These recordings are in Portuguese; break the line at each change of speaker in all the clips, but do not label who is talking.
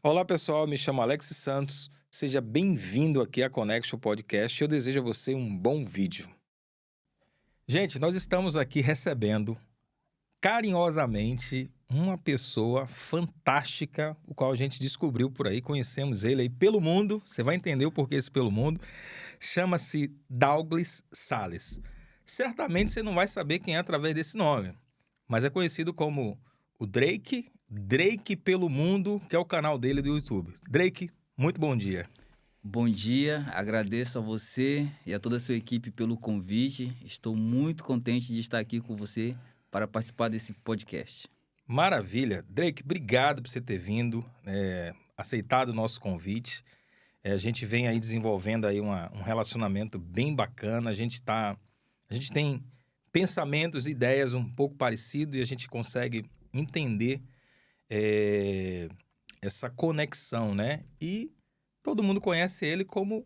Olá pessoal, me chamo Alex Santos, seja bem-vindo aqui à Connection Podcast. Eu desejo a você um bom vídeo. Gente, nós estamos aqui recebendo carinhosamente uma pessoa fantástica, o qual a gente descobriu por aí, conhecemos ele aí pelo mundo, você vai entender o porquê esse pelo mundo. Chama-se Douglas Salles. Certamente você não vai saber quem é através desse nome, mas é conhecido como o Drake pelo mundo, que é o canal dele do YouTube. Drake, muito bom dia.
Bom dia, agradeço a você e a toda a sua equipe pelo convite. Estou muito contente de estar aqui com você para participar desse podcast.
Maravilha. Drake, obrigado por você ter vindo, aceitado o nosso convite. A gente vem aí desenvolvendo aí um relacionamento bem bacana. A gente tem pensamentos, ideias um pouco parecidos e a gente consegue entender essa conexão, né? E todo mundo conhece ele como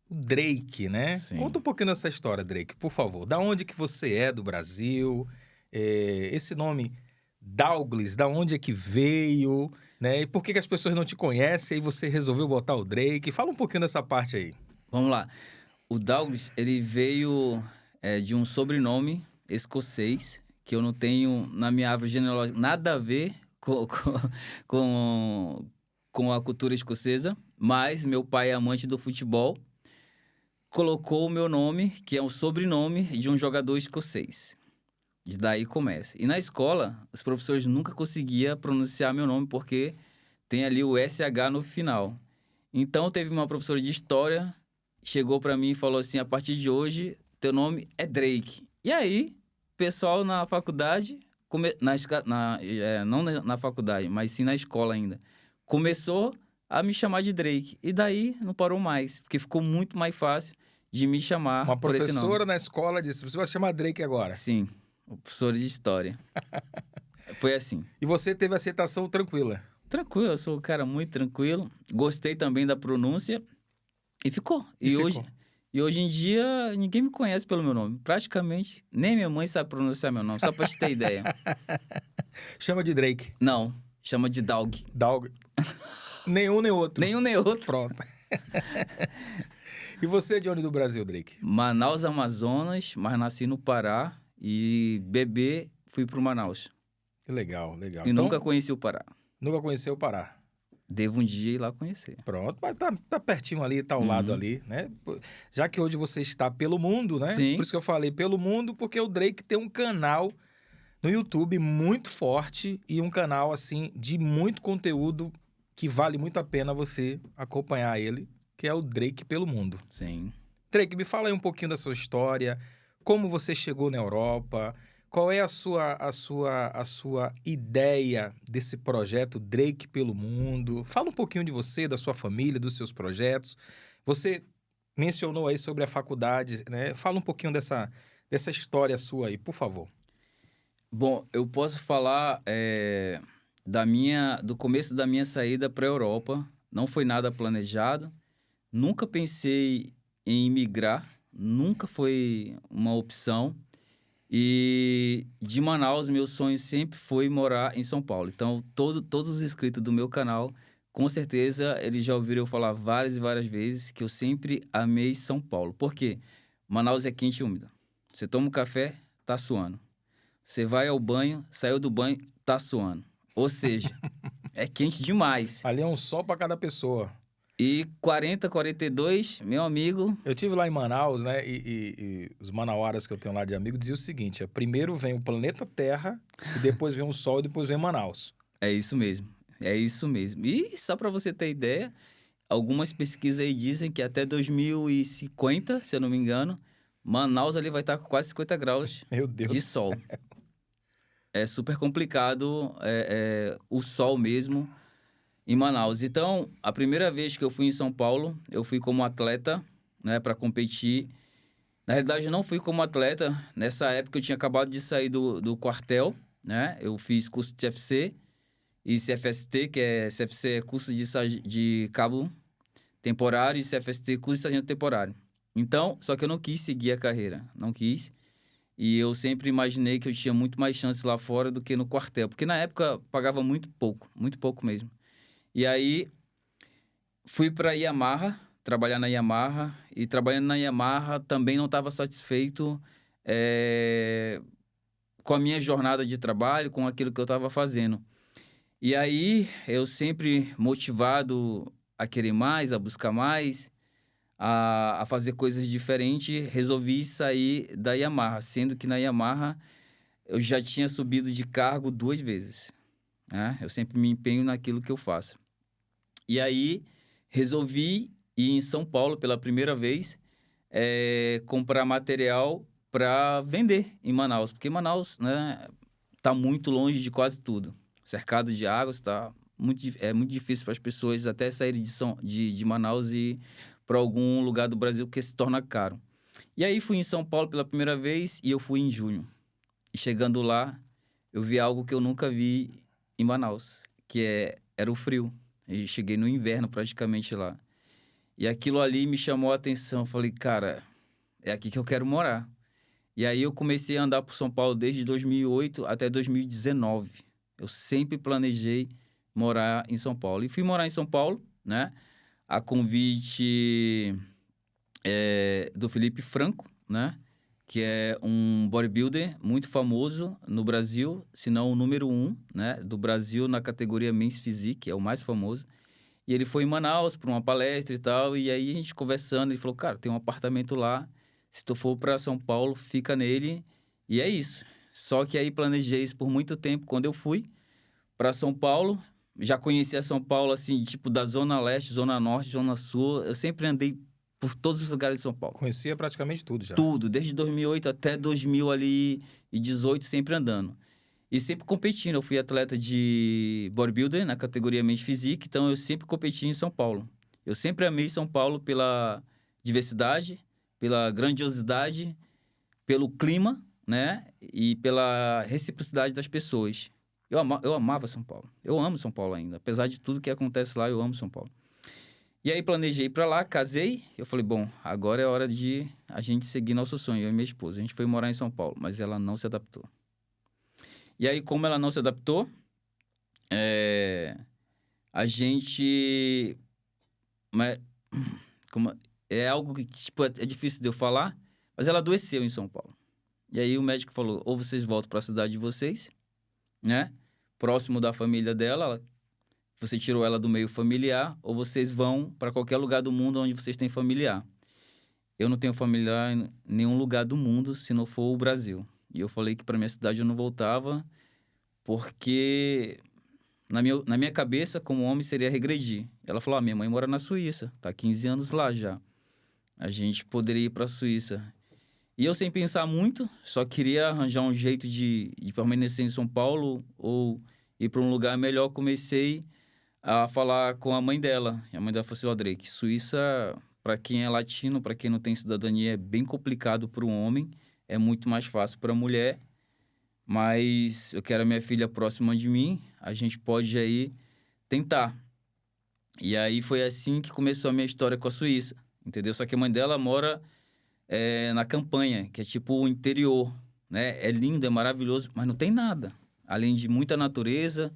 o Drake, né?
Sim.
Conta um pouquinho dessa história, Drake, por favor. Da onde que você é do Brasil? Esse nome Douglas, da onde é que veio? Né? E por que as pessoas não te conhecem e você resolveu botar o Drake? Fala um pouquinho dessa parte aí.
Vamos lá. O Douglas, ele veio de um sobrenome escocês, que eu não tenho na minha árvore genealógica nada a ver com a cultura escocesa, mas meu pai é amante do futebol, colocou o meu nome, que é um sobrenome de um jogador escocês. Daí começa. E na escola, os professores nunca conseguiam pronunciar meu nome, porque tem ali o SH no final. Então, teve uma professora de história, chegou para mim e falou assim, a partir de hoje, teu nome é Drake. E aí, o pessoal na faculdade, não na faculdade, mas sim na escola ainda, começou a me chamar de Drake. E daí, não parou mais, porque ficou muito mais fácil de me chamar por esse nome.
Uma professora na escola disse, você vai se chamar Drake agora.
Sim, professor de história. Foi assim.
E você teve aceitação tranquila?
Tranquilo, eu sou um cara muito tranquilo. Gostei também da pronúncia e ficou. E hoje em dia, ninguém me conhece pelo meu nome. Praticamente, nem minha mãe sabe pronunciar meu nome, só pra te ter ideia.
Chama de Drake.
Não, chama de Doug.
Doug. Nenhum nem outro.
Nenhum nem outro.
Pronto. E você é de onde do Brasil, Drake?
Manaus, Amazonas, mas nasci no Pará e bebê fui pro Manaus.
Legal, legal.
E nunca conheci o Pará.
Nunca conheceu o Pará?
Devo um dia ir lá conhecer.
Pronto, mas tá pertinho ali, tá ao lado ali, né? Já que hoje você está pelo mundo, né?
Sim.
Por isso que eu falei pelo mundo, porque o Drake tem um canal no YouTube muito forte e um canal, assim, de muito conteúdo que vale muito a pena você acompanhar ele, que é o Drake pelo mundo.
Sim.
Drake, me fala aí um pouquinho da sua história, como você chegou na Europa, qual é a sua ideia desse projeto Drake pelo mundo? Fala um pouquinho de você, da sua família, dos seus projetos. Você mencionou aí sobre a faculdade, né? Fala um pouquinho dessa história sua aí, por favor.
Bom, eu posso falar do começo da minha saída para a Europa. Não foi nada planejado. Nunca pensei em migrar. Nunca foi uma opção. E de Manaus, meu sonho sempre foi morar em São Paulo. Então, todos os inscritos do meu canal, com certeza, eles já ouviram eu falar várias e várias vezes que eu sempre amei São Paulo. Por quê? Manaus é quente e úmida. Você toma um café, tá suando. Você vai ao banho, saiu do banho, tá suando. Ou seja, é quente demais.
Ali é um sol para cada pessoa.
E 40, 42, meu amigo...
Eu tive lá em Manaus, né? E os manauaras que eu tenho lá de amigo diziam o seguinte: primeiro vem o planeta Terra, e depois vem o Sol, e depois vem Manaus.
É isso mesmo. É isso mesmo. E só para você ter ideia, algumas pesquisas aí dizem que até 2050, se eu não me engano, Manaus ali vai estar com quase 50 graus
Meu Deus
de sol. É super complicado o sol mesmo em Manaus. Então, a primeira vez que eu fui em São Paulo, eu fui como atleta, né, para competir. Na realidade, eu não fui como atleta. Nessa época, eu tinha acabado de sair do quartel, né? Eu fiz curso de CFC e CFST, que é CFC é curso de cabo temporário e CFST curso de sargento temporário. Então, só que eu não quis seguir a carreira, não quis. E eu sempre imaginei que eu tinha muito mais chance lá fora do que no quartel, porque na época pagava muito pouco mesmo. E aí, Fui para Yamaha, trabalhar na Yamaha. E trabalhando na Yamaha também não estava satisfeito com a minha jornada de trabalho, com aquilo que eu estava fazendo. E aí, eu sempre motivado a querer mais, a buscar mais, a fazer coisas diferentes, resolvi sair da Yamaha, sendo que na Yamaha eu já tinha subido de cargo 2 vezes, né? Eu sempre me empenho naquilo que eu faço. E aí, resolvi ir em São Paulo pela primeira vez, comprar material para vender em Manaus, porque Manaus, né, tá muito longe de quase tudo. Cercado de águas, é muito difícil para as pessoas até saírem de Manaus e ir para algum lugar do Brasil, porque se torna caro. E aí fui em São Paulo pela primeira vez e eu fui em junho. E chegando lá, eu vi algo que eu nunca vi em Manaus, era o frio. E cheguei no inverno praticamente lá. E aquilo ali me chamou a atenção. Eu falei, cara, é aqui que eu quero morar. E aí eu comecei a andar por São Paulo desde 2008 até 2019. Eu sempre planejei morar em São Paulo. E fui morar em São Paulo, né? A convite do Felipe Franco, né? Que é um bodybuilder muito famoso no Brasil, se não o número 1, né? Do Brasil na categoria Men's Physique, é o mais famoso. E ele foi em Manaus para uma palestra e tal. E aí a gente conversando, ele falou, cara, tem um apartamento lá. Se tu for para São Paulo, fica nele. E é isso. Só que aí planejei isso por muito tempo. Quando eu fui para São Paulo, já conhecia São Paulo, assim, tipo, da Zona Leste, Zona Norte, Zona Sul. Eu sempre andei por todos os lugares de São Paulo.
Conhecia praticamente tudo já.
Tudo, desde 2008 até 2018, sempre andando. E sempre competindo. Eu fui atleta de bodybuilder na categoria Men's Physique, então eu sempre competi em São Paulo. Eu sempre amei São Paulo pela diversidade, pela grandiosidade, pelo clima, né? E pela reciprocidade das pessoas. Eu amava São Paulo. Eu amo São Paulo ainda. Apesar de tudo que acontece lá, eu amo São Paulo. E aí planejei ir pra lá, casei. Eu falei, bom, agora é hora de a gente seguir nosso sonho, eu e minha esposa. A gente foi morar em São Paulo, mas ela não se adaptou. E aí, como ela não se adaptou, a gente... É algo que, tipo, é difícil de eu falar, mas ela adoeceu em São Paulo. E aí o médico falou, ou vocês voltam para a cidade de vocês, né? Próximo da família dela, você tirou ela do meio familiar, ou vocês vão para qualquer lugar do mundo onde vocês têm familiar. Eu não tenho familiar em nenhum lugar do mundo, se não for o Brasil. E eu falei que para minha cidade eu não voltava, porque na minha cabeça, como homem, seria regredir. Ela falou, minha mãe mora na Suíça, tá 15 anos lá já. A gente poderia ir para a Suíça. E eu, sem pensar muito, só queria arranjar um jeito de permanecer em São Paulo ou ir para um lugar melhor. Comecei a falar com a mãe dela. E a mãe dela falou assim, Drake, Suíça, para quem é latino, para quem não tem cidadania, é bem complicado para um homem. É muito mais fácil para a mulher. Mas eu quero a minha filha próxima de mim. A gente pode aí tentar. E aí foi assim que começou a minha história com a Suíça. Entendeu? Só que a mãe dela mora na Campanha, que é tipo o interior, né? É lindo, é maravilhoso, mas não tem nada. Além de muita natureza,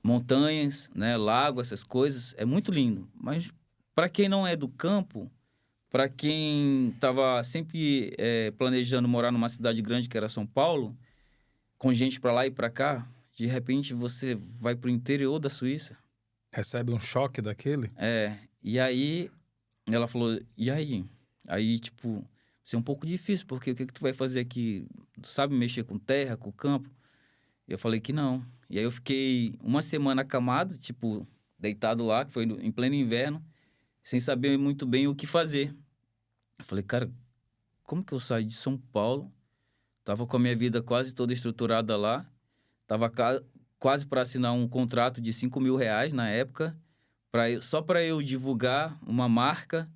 montanhas, né? Lago, essas coisas. É muito lindo. Mas para quem não é do campo, para quem estava sempre planejando morar numa cidade grande, que era São Paulo, com gente para lá e para cá, de repente você vai para o interior da Suíça.
Recebe um choque daquele?
E aí ela falou, e aí? Aí, tipo, isso é um pouco difícil, porque o que tu vai fazer aqui? Tu sabe mexer com terra, com campo? Eu falei que não. E aí eu fiquei uma semana acamado, tipo, deitado lá, que foi em pleno inverno, sem saber muito bem o que fazer. Eu falei, cara, como que eu saio de São Paulo? Tava com a minha vida quase toda estruturada lá. Tava quase para assinar um contrato de R$5.000 na época, só para eu divulgar uma marca,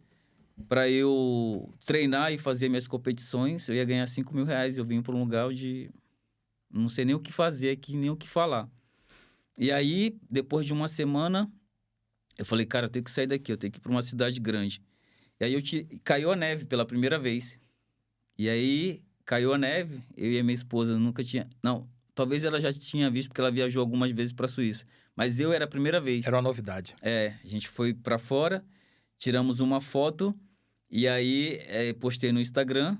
para eu treinar e fazer minhas competições. Eu ia ganhar R$5.000. Eu vim para um lugar onde não sei nem o que fazer aqui, nem o que falar. E aí, depois de uma semana, eu falei, cara, eu tenho que sair daqui, eu tenho que ir para uma cidade grande. E aí caiu a neve pela primeira vez. E aí caiu a neve, eu e a minha esposa nunca tinha... Não, Talvez ela já tinha visto, porque ela viajou algumas vezes para a Suíça. Mas eu era a primeira vez.
Era uma novidade.
A gente foi para fora, tiramos uma foto, e aí postei no Instagram,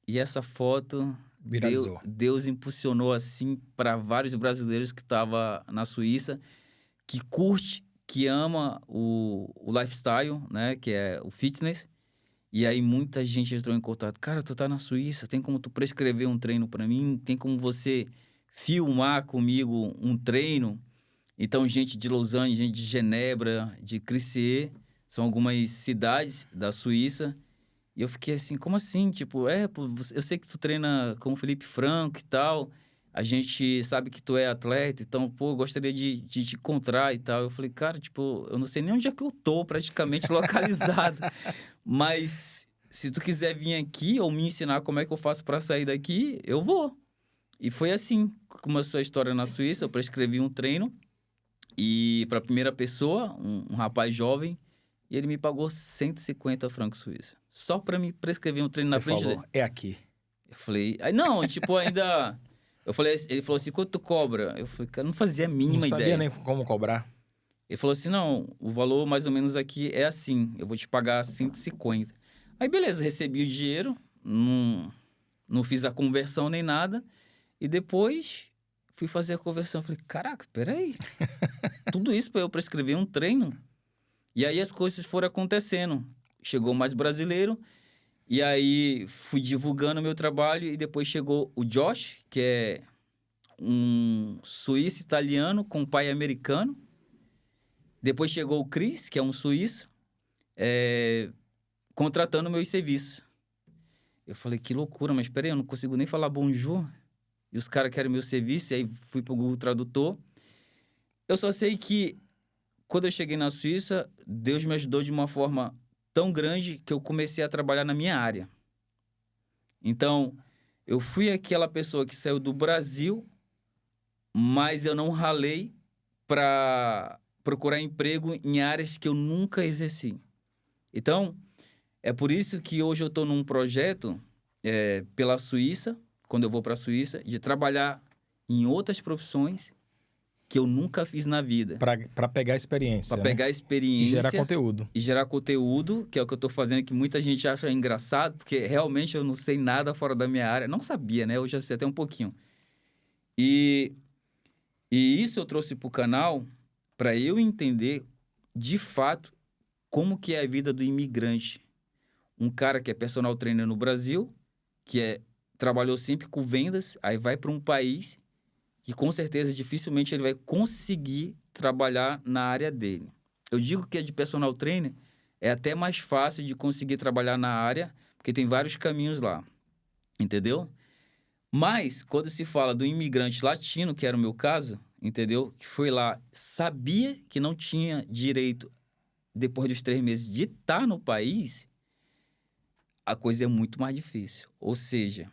e essa foto...
Viralizou.
Deus impulsionou, assim, para vários brasileiros que estavam na Suíça, que curte, que ama o lifestyle, né? Que é o fitness. E aí muita gente entrou em contato. Cara, tu tá na Suíça, tem como tu prescrever um treino para mim? Tem como você filmar comigo um treino? Então, gente de Lausanne, gente de Genebra, de Crissier, são algumas cidades da Suíça. E eu fiquei assim, como assim? Tipo, pô, eu sei que tu treina com o Felipe Franco e tal. A gente sabe que tu é atleta, então, pô, eu gostaria de te encontrar e tal. Eu falei, cara, tipo, eu não sei nem onde é que eu tô praticamente localizado. Mas se tu quiser vir aqui ou me ensinar como é que eu faço para sair daqui, eu vou. E foi assim que começou a história na Suíça. Eu prescrevi um treino e para a primeira pessoa, um rapaz jovem, e ele me pagou 150 francos suíços. Só para me prescrever um treino na frente dele.
É aqui.
Eu falei... Aí, não, tipo, ainda... Eu falei, ele falou assim, quanto tu cobra? Eu falei, cara, não fazia a mínima ideia.
Não sabia nem como cobrar.
Ele falou assim, não, o valor mais ou menos aqui é assim, eu vou te pagar 150. Aí, beleza, recebi o dinheiro, não fiz a conversão nem nada, e depois fui fazer a conversão. Falei, caraca, peraí, tudo isso para eu prescrever um treino? E aí as coisas foram acontecendo. Chegou mais brasileiro, e aí fui divulgando o meu trabalho, e depois chegou o Josh, que é um suíço-italiano com pai americano. Depois chegou o Chris, que é um suíço, contratando meus serviços. Eu falei, que loucura, mas peraí, eu não consigo nem falar bonjour. E os caras querem meu serviço, e aí fui pro Google Tradutor. Eu só sei que quando eu cheguei na Suíça, Deus me ajudou de uma forma tão grande que eu comecei a trabalhar na minha área. Então, eu fui aquela pessoa que saiu do Brasil, mas eu não ralei para procurar emprego em áreas que eu nunca exerci. Então, é por isso que hoje eu estou num projeto pela Suíça, quando eu vou para a Suíça, de trabalhar em outras profissões que eu nunca fiz na vida.
Para pegar experiência.
Para pegar experiência.
E gerar conteúdo.
E gerar conteúdo, que é o que eu estou fazendo, que muita gente acha engraçado, porque realmente eu não sei nada fora da minha área. Não sabia, né? Hoje eu sei até um pouquinho. E isso eu trouxe para o canal para eu entender, de fato, como que é a vida do imigrante. Um cara que é personal trainer no Brasil, que trabalhou sempre com vendas, aí vai para um país que com certeza dificilmente ele vai conseguir trabalhar na área dele. Eu digo que é de personal trainer é até mais fácil de conseguir trabalhar na área, porque tem vários caminhos lá, entendeu? Mas, quando se fala do imigrante latino, que era o meu caso, entendeu? Que foi lá, sabia que não tinha direito, depois dos 3 meses, de estar no país, a coisa é muito mais difícil. Ou seja,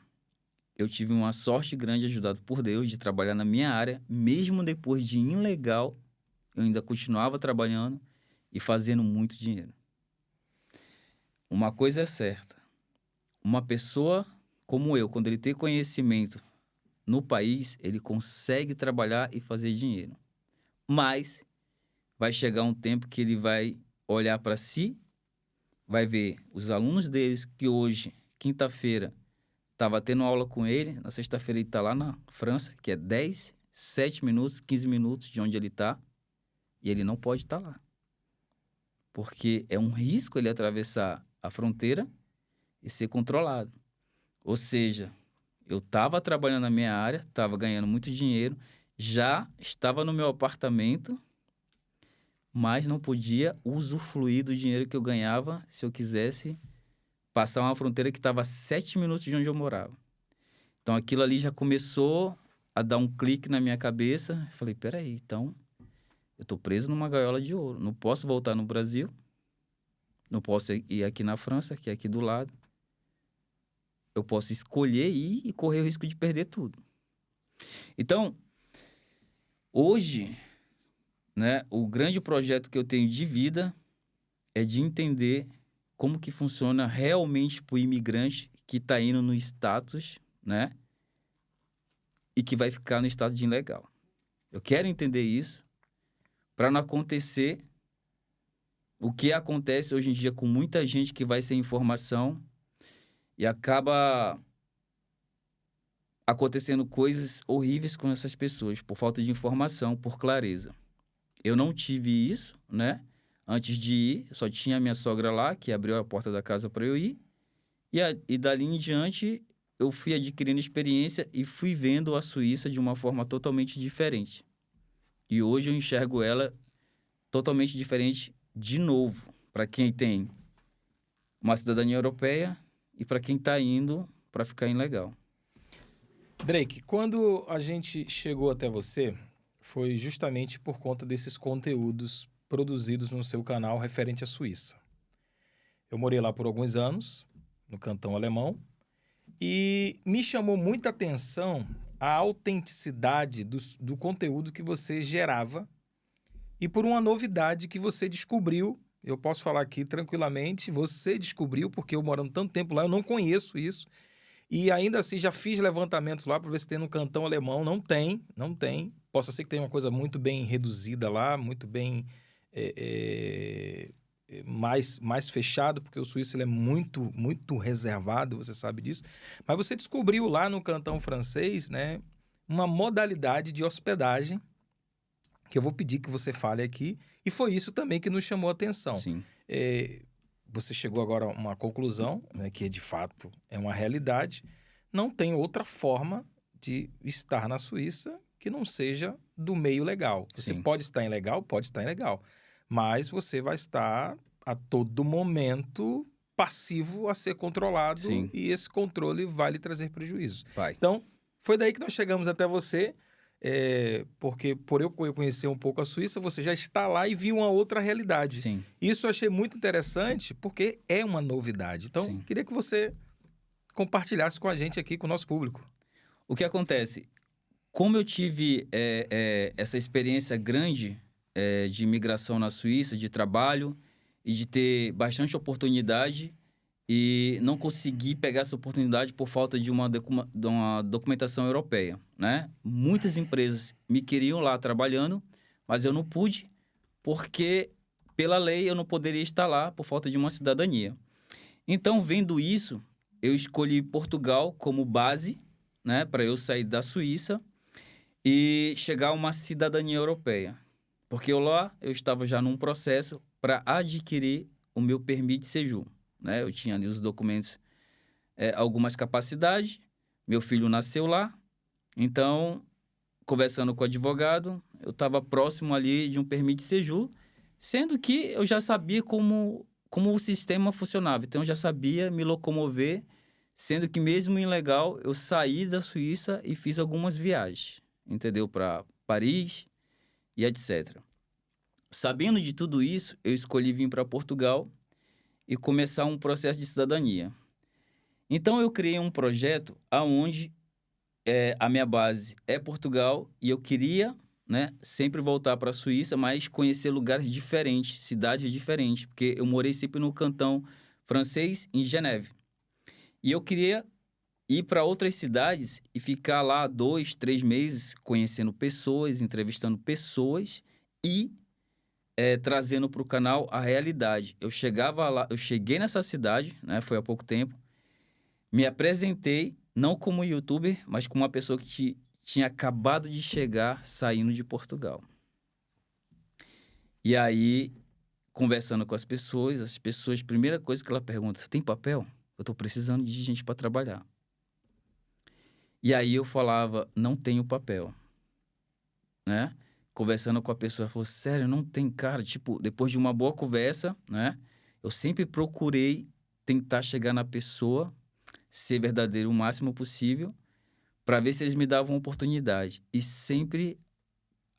eu tive uma sorte grande, ajudado por Deus, de trabalhar na minha área, mesmo depois de ilegal, eu ainda continuava trabalhando e fazendo muito dinheiro. Uma coisa é certa, uma pessoa como eu, quando ele tem conhecimento no país, ele consegue trabalhar e fazer dinheiro. Mas vai chegar um tempo que ele vai olhar para si, vai ver os alunos deles que hoje, quinta-feira, estava tendo aula com ele, na sexta-feira ele está lá na França, que é 10, 7 minutos, 15 minutos de onde ele está, e ele não pode estar lá. Porque é um risco ele atravessar a fronteira e ser controlado. Ou seja, eu estava trabalhando na minha área, estava ganhando muito dinheiro, já estava no meu apartamento, mas não podia usufruir do dinheiro que eu ganhava se eu quisesse passar uma fronteira que estava a 7 minutos de onde eu morava. Então, aquilo ali já começou a dar um clique na minha cabeça. Eu falei, peraí, então, eu estou preso numa gaiola de ouro. Não posso voltar no Brasil, não posso ir aqui na França, que é aqui do lado. Eu posso escolher ir e correr o risco de perder tudo. Então, hoje, né, o grande projeto que eu tenho de vida é de entender como que funciona realmente para o imigrante que está indo no status, né, e que vai ficar no estado de ilegal. Eu quero entender isso para não acontecer o que acontece hoje em dia com muita gente que vai sem informação e acaba acontecendo coisas horríveis com essas pessoas por falta de informação, por clareza. Eu não tive isso, né? Antes de ir, só tinha a minha sogra lá, que abriu a porta da casa para eu ir. E dali em diante, eu fui adquirindo experiência e fui vendo a Suíça de uma forma totalmente diferente. E hoje eu enxergo ela totalmente diferente de novo, para quem tem uma cidadania europeia e para quem está indo para ficar ilegal.
Drake, quando a gente chegou até você, foi justamente por conta desses conteúdos produzidos no seu canal referente à Suíça. Eu morei lá por alguns anos, no Cantão Alemão, e me chamou muita atenção a autenticidade do conteúdo que você gerava e por uma novidade que você descobriu. Eu posso falar aqui tranquilamente, você descobriu, porque eu morando tanto tempo lá, eu não conheço isso. E ainda assim, já fiz levantamentos lá para ver se tem no Cantão Alemão. Não tem. Possa ser que tenha uma coisa muito bem reduzida lá, muito bem mais fechado, porque o suíço ele é muito, muito reservado, você sabe disso. Mas você descobriu lá no Cantão Francês, né, uma modalidade de hospedagem que eu vou pedir que você fale aqui. E foi isso também que nos chamou a atenção.
Sim.
Você chegou agora a uma conclusão, né, que de fato é uma realidade. Não tem outra forma de estar na Suíça que não seja do meio legal. Você
Sim.
pode estar ilegal, mas você vai estar a todo momento passivo a ser controlado.
Sim.
E esse controle vai lhe trazer prejuízo.
Vai.
Então, foi daí que nós chegamos até você. Porque por eu conhecer um pouco a Suíça, você já está lá e viu uma outra realidade.
Sim.
Isso eu achei muito interessante, porque é uma novidade. Então,
Sim.
queria que você compartilhasse com a gente aqui, com o nosso público.
O que acontece? Como eu tive essa experiência grande de imigração na Suíça, de trabalho, e de ter bastante oportunidade, e não consegui pegar essa oportunidade por falta de uma documentação europeia, né? Muitas empresas me queriam lá trabalhando, mas eu não pude, porque pela lei eu não poderia estar lá por falta de uma cidadania. Então, vendo isso, eu escolhi Portugal como base, né, para eu sair da Suíça e chegar a uma cidadania europeia. Porque lá eu estava já num processo para adquirir o meu permis de séjour. Né? Eu tinha ali os documentos, algumas capacidades, meu filho nasceu lá, então, conversando com o advogado, eu estava próximo ali de um permis de séjour, sendo que eu já sabia como o sistema funcionava, então eu já sabia me locomover, sendo que mesmo ilegal, eu saí da Suíça e fiz algumas viagens, entendeu? Para Paris e etc. Sabendo de tudo isso, eu escolhi vir para Portugal e começar um processo de cidadania. Então, eu criei um projeto onde a minha base é Portugal e eu queria, né, sempre voltar para a Suíça, mas conhecer lugares diferentes, cidades diferentes, porque eu morei sempre no Cantão Francês, em Geneve. E eu queria ir para outras cidades e ficar lá 2, 3 meses conhecendo pessoas, entrevistando pessoas e trazendo para o canal a realidade. Eu chegava lá, eu cheguei nessa cidade, né, foi há pouco tempo, me apresentei, não como youtuber, mas como uma pessoa que tinha acabado de chegar saindo de Portugal. E aí, conversando com as pessoas, primeira coisa que ela pergunta, tem papel? Eu estou precisando de gente para trabalhar. E aí eu falava, não tenho papel, né? Conversando com a pessoa, ela falou, sério, não tem, cara? Tipo, depois de uma boa conversa, né? Eu sempre procurei tentar chegar na pessoa, ser verdadeiro o máximo possível, para ver se eles me davam oportunidade. E sempre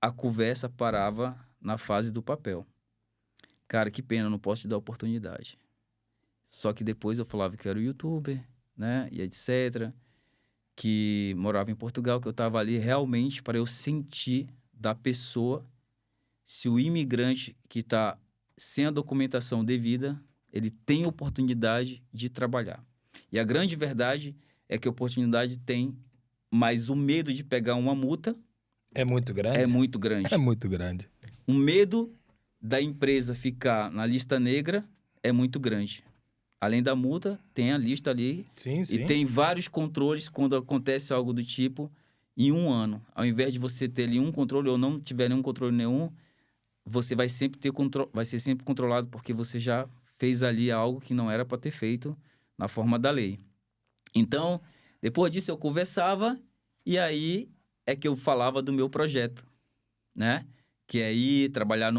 a conversa parava na fase do papel. Cara, que pena, não posso te dar oportunidade. Só que depois eu falava que eu era youtuber, né? E etc. Que morava em Portugal, que eu estava ali realmente para eu sentir da pessoa se o imigrante que está sem a documentação devida, ele tem oportunidade de trabalhar. E a grande verdade é que a oportunidade tem mas o medo de pegar uma multa
É muito grande?
é muito grande.
É muito grande.
O medo da empresa ficar na lista negra é muito grande. Além da multa, tem a lista ali
Sim, sim.
e tem vários controles quando acontece algo do tipo em um ano. Ao invés de você ter ali um controle ou não tiver nenhum controle nenhum, você vai sempre vai ser sempre controlado porque você já fez ali algo que não era para ter feito na forma da lei. Então, depois disso eu conversava e aí é que eu falava do meu projeto, né? Que é ir trabalhar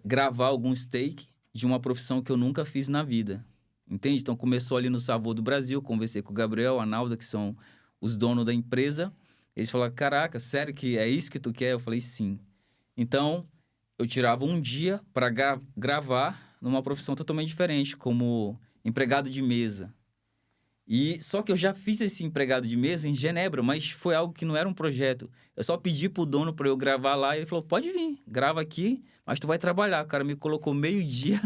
gravar alguns take de uma profissão que eu nunca fiz na vida, entende? Então, começou ali no Savor do Brasil, conversei com o Gabriel, a Nalda, que são os donos da empresa. Eles falaram, caraca, sério que é isso que tu quer? Eu falei, sim. Então, eu tirava um dia para gravar numa profissão totalmente diferente, como empregado de mesa. E só que eu já fiz esse empregado de mesa em Genebra, mas foi algo que não era um projeto. Eu só pedi pro dono para eu gravar lá e ele falou, pode vir, grava aqui, mas tu vai trabalhar. O cara me colocou meio-dia,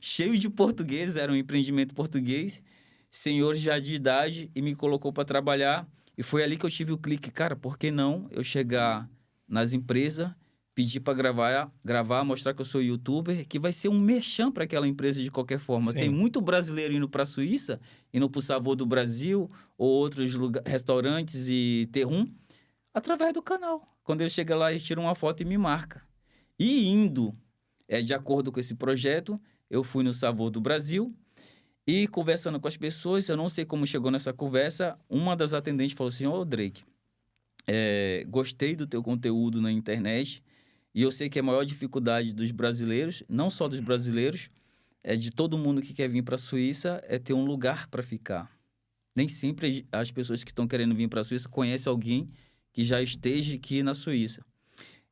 cheio de português, era um empreendimento português, senhores já de idade, e me colocou para trabalhar. E foi ali que eu tive o clique, cara, por que não eu chegar nas empresas, pedir para gravar, mostrar que eu sou youtuber, que vai ser um merchan para aquela empresa de qualquer forma.
Sim.
Tem muito brasileiro indo para a Suíça, indo para o Savor do Brasil, ou outros restaurantes e terrum, através do canal. Quando ele chega lá, ele tira uma foto e me marca. E indo, de acordo com esse projeto, eu fui no Savor do Brasil e conversando com as pessoas, eu não sei como chegou nessa conversa, uma das atendentes falou assim, ô Drake, gostei do teu conteúdo na internet, e eu sei que a maior dificuldade dos brasileiros, não só dos brasileiros, de todo mundo que quer vir para a Suíça, é ter um lugar para ficar. Nem sempre as pessoas que estão querendo vir para a Suíça conhecem alguém que já esteja aqui na Suíça.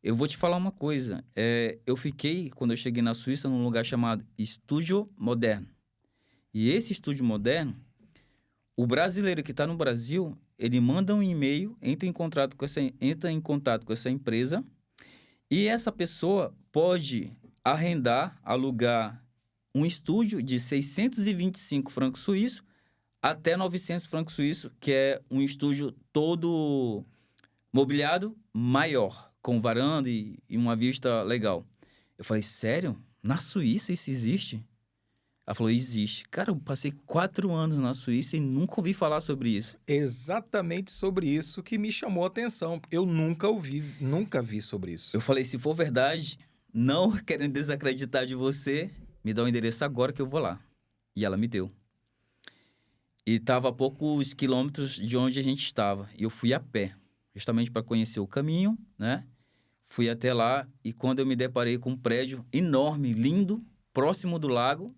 Eu vou te falar uma coisa. Eu fiquei, quando eu cheguei na Suíça, num lugar chamado Estúdio Moderno. E esse Estúdio Moderno, o brasileiro que está no Brasil, ele manda um e-mail, entra em contato com essa empresa, e essa pessoa pode alugar um estúdio de 625 francos suíços até 900 francos suíços, que é um estúdio todo mobiliado maior, com varanda e uma vista legal. Eu falei, sério? Na Suíça isso existe? Ela falou, existe. Cara, eu passei 4 anos na Suíça e nunca ouvi falar sobre isso.
Exatamente sobre isso que me chamou a atenção. Eu nunca vi sobre isso.
Eu falei, se for verdade, não querendo desacreditar de você, me dá o endereço agora que eu vou lá. E ela me deu. E estava a poucos quilômetros de onde a gente estava. E eu fui a pé, justamente para conhecer o caminho, né? Fui até lá e quando eu me deparei com um prédio enorme, lindo, próximo do lago,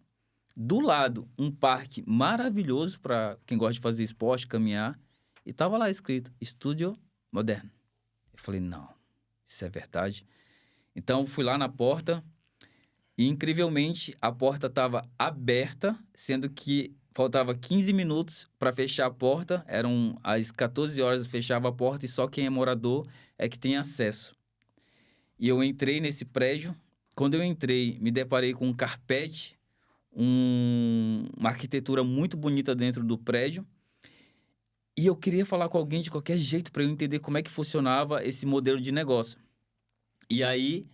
do lado, um parque maravilhoso para quem gosta de fazer esporte, caminhar. E estava lá escrito, Estúdio Moderno. Eu falei, não, isso é verdade. Então, fui lá na porta e, incrivelmente, a porta estava aberta, sendo que faltava 15 minutos para fechar a porta. Eram às 14 horas, fechava a porta e só quem é morador é que tem acesso. E eu entrei nesse prédio. Quando eu entrei, me deparei com um carpete, uma arquitetura muito bonita dentro do prédio. E eu queria falar com alguém de qualquer jeito para eu entender como é que funcionava esse modelo de negócio. E aí,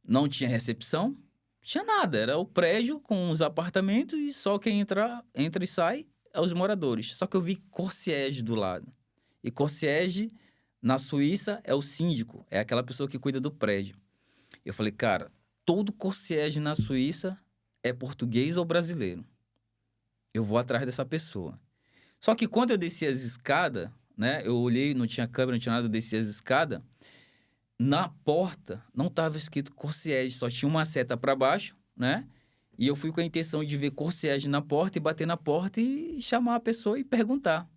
não tinha recepção, não tinha nada. Era o prédio com os apartamentos e só quem entra e sai é os moradores. Só que eu vi concierge do lado. E concierge, na Suíça, é o síndico. É aquela pessoa que cuida do prédio. Eu falei, cara, todo concierge na Suíça é português ou brasileiro. Eu vou atrás dessa pessoa. Só que quando eu desci as escadas, né? Eu olhei, não tinha câmera, não tinha nada, eu desci as escadas. Na porta, não estava escrito concierge, só tinha uma seta para baixo, né? E eu fui com a intenção de ver concierge na porta e bater na porta e chamar a pessoa e perguntar.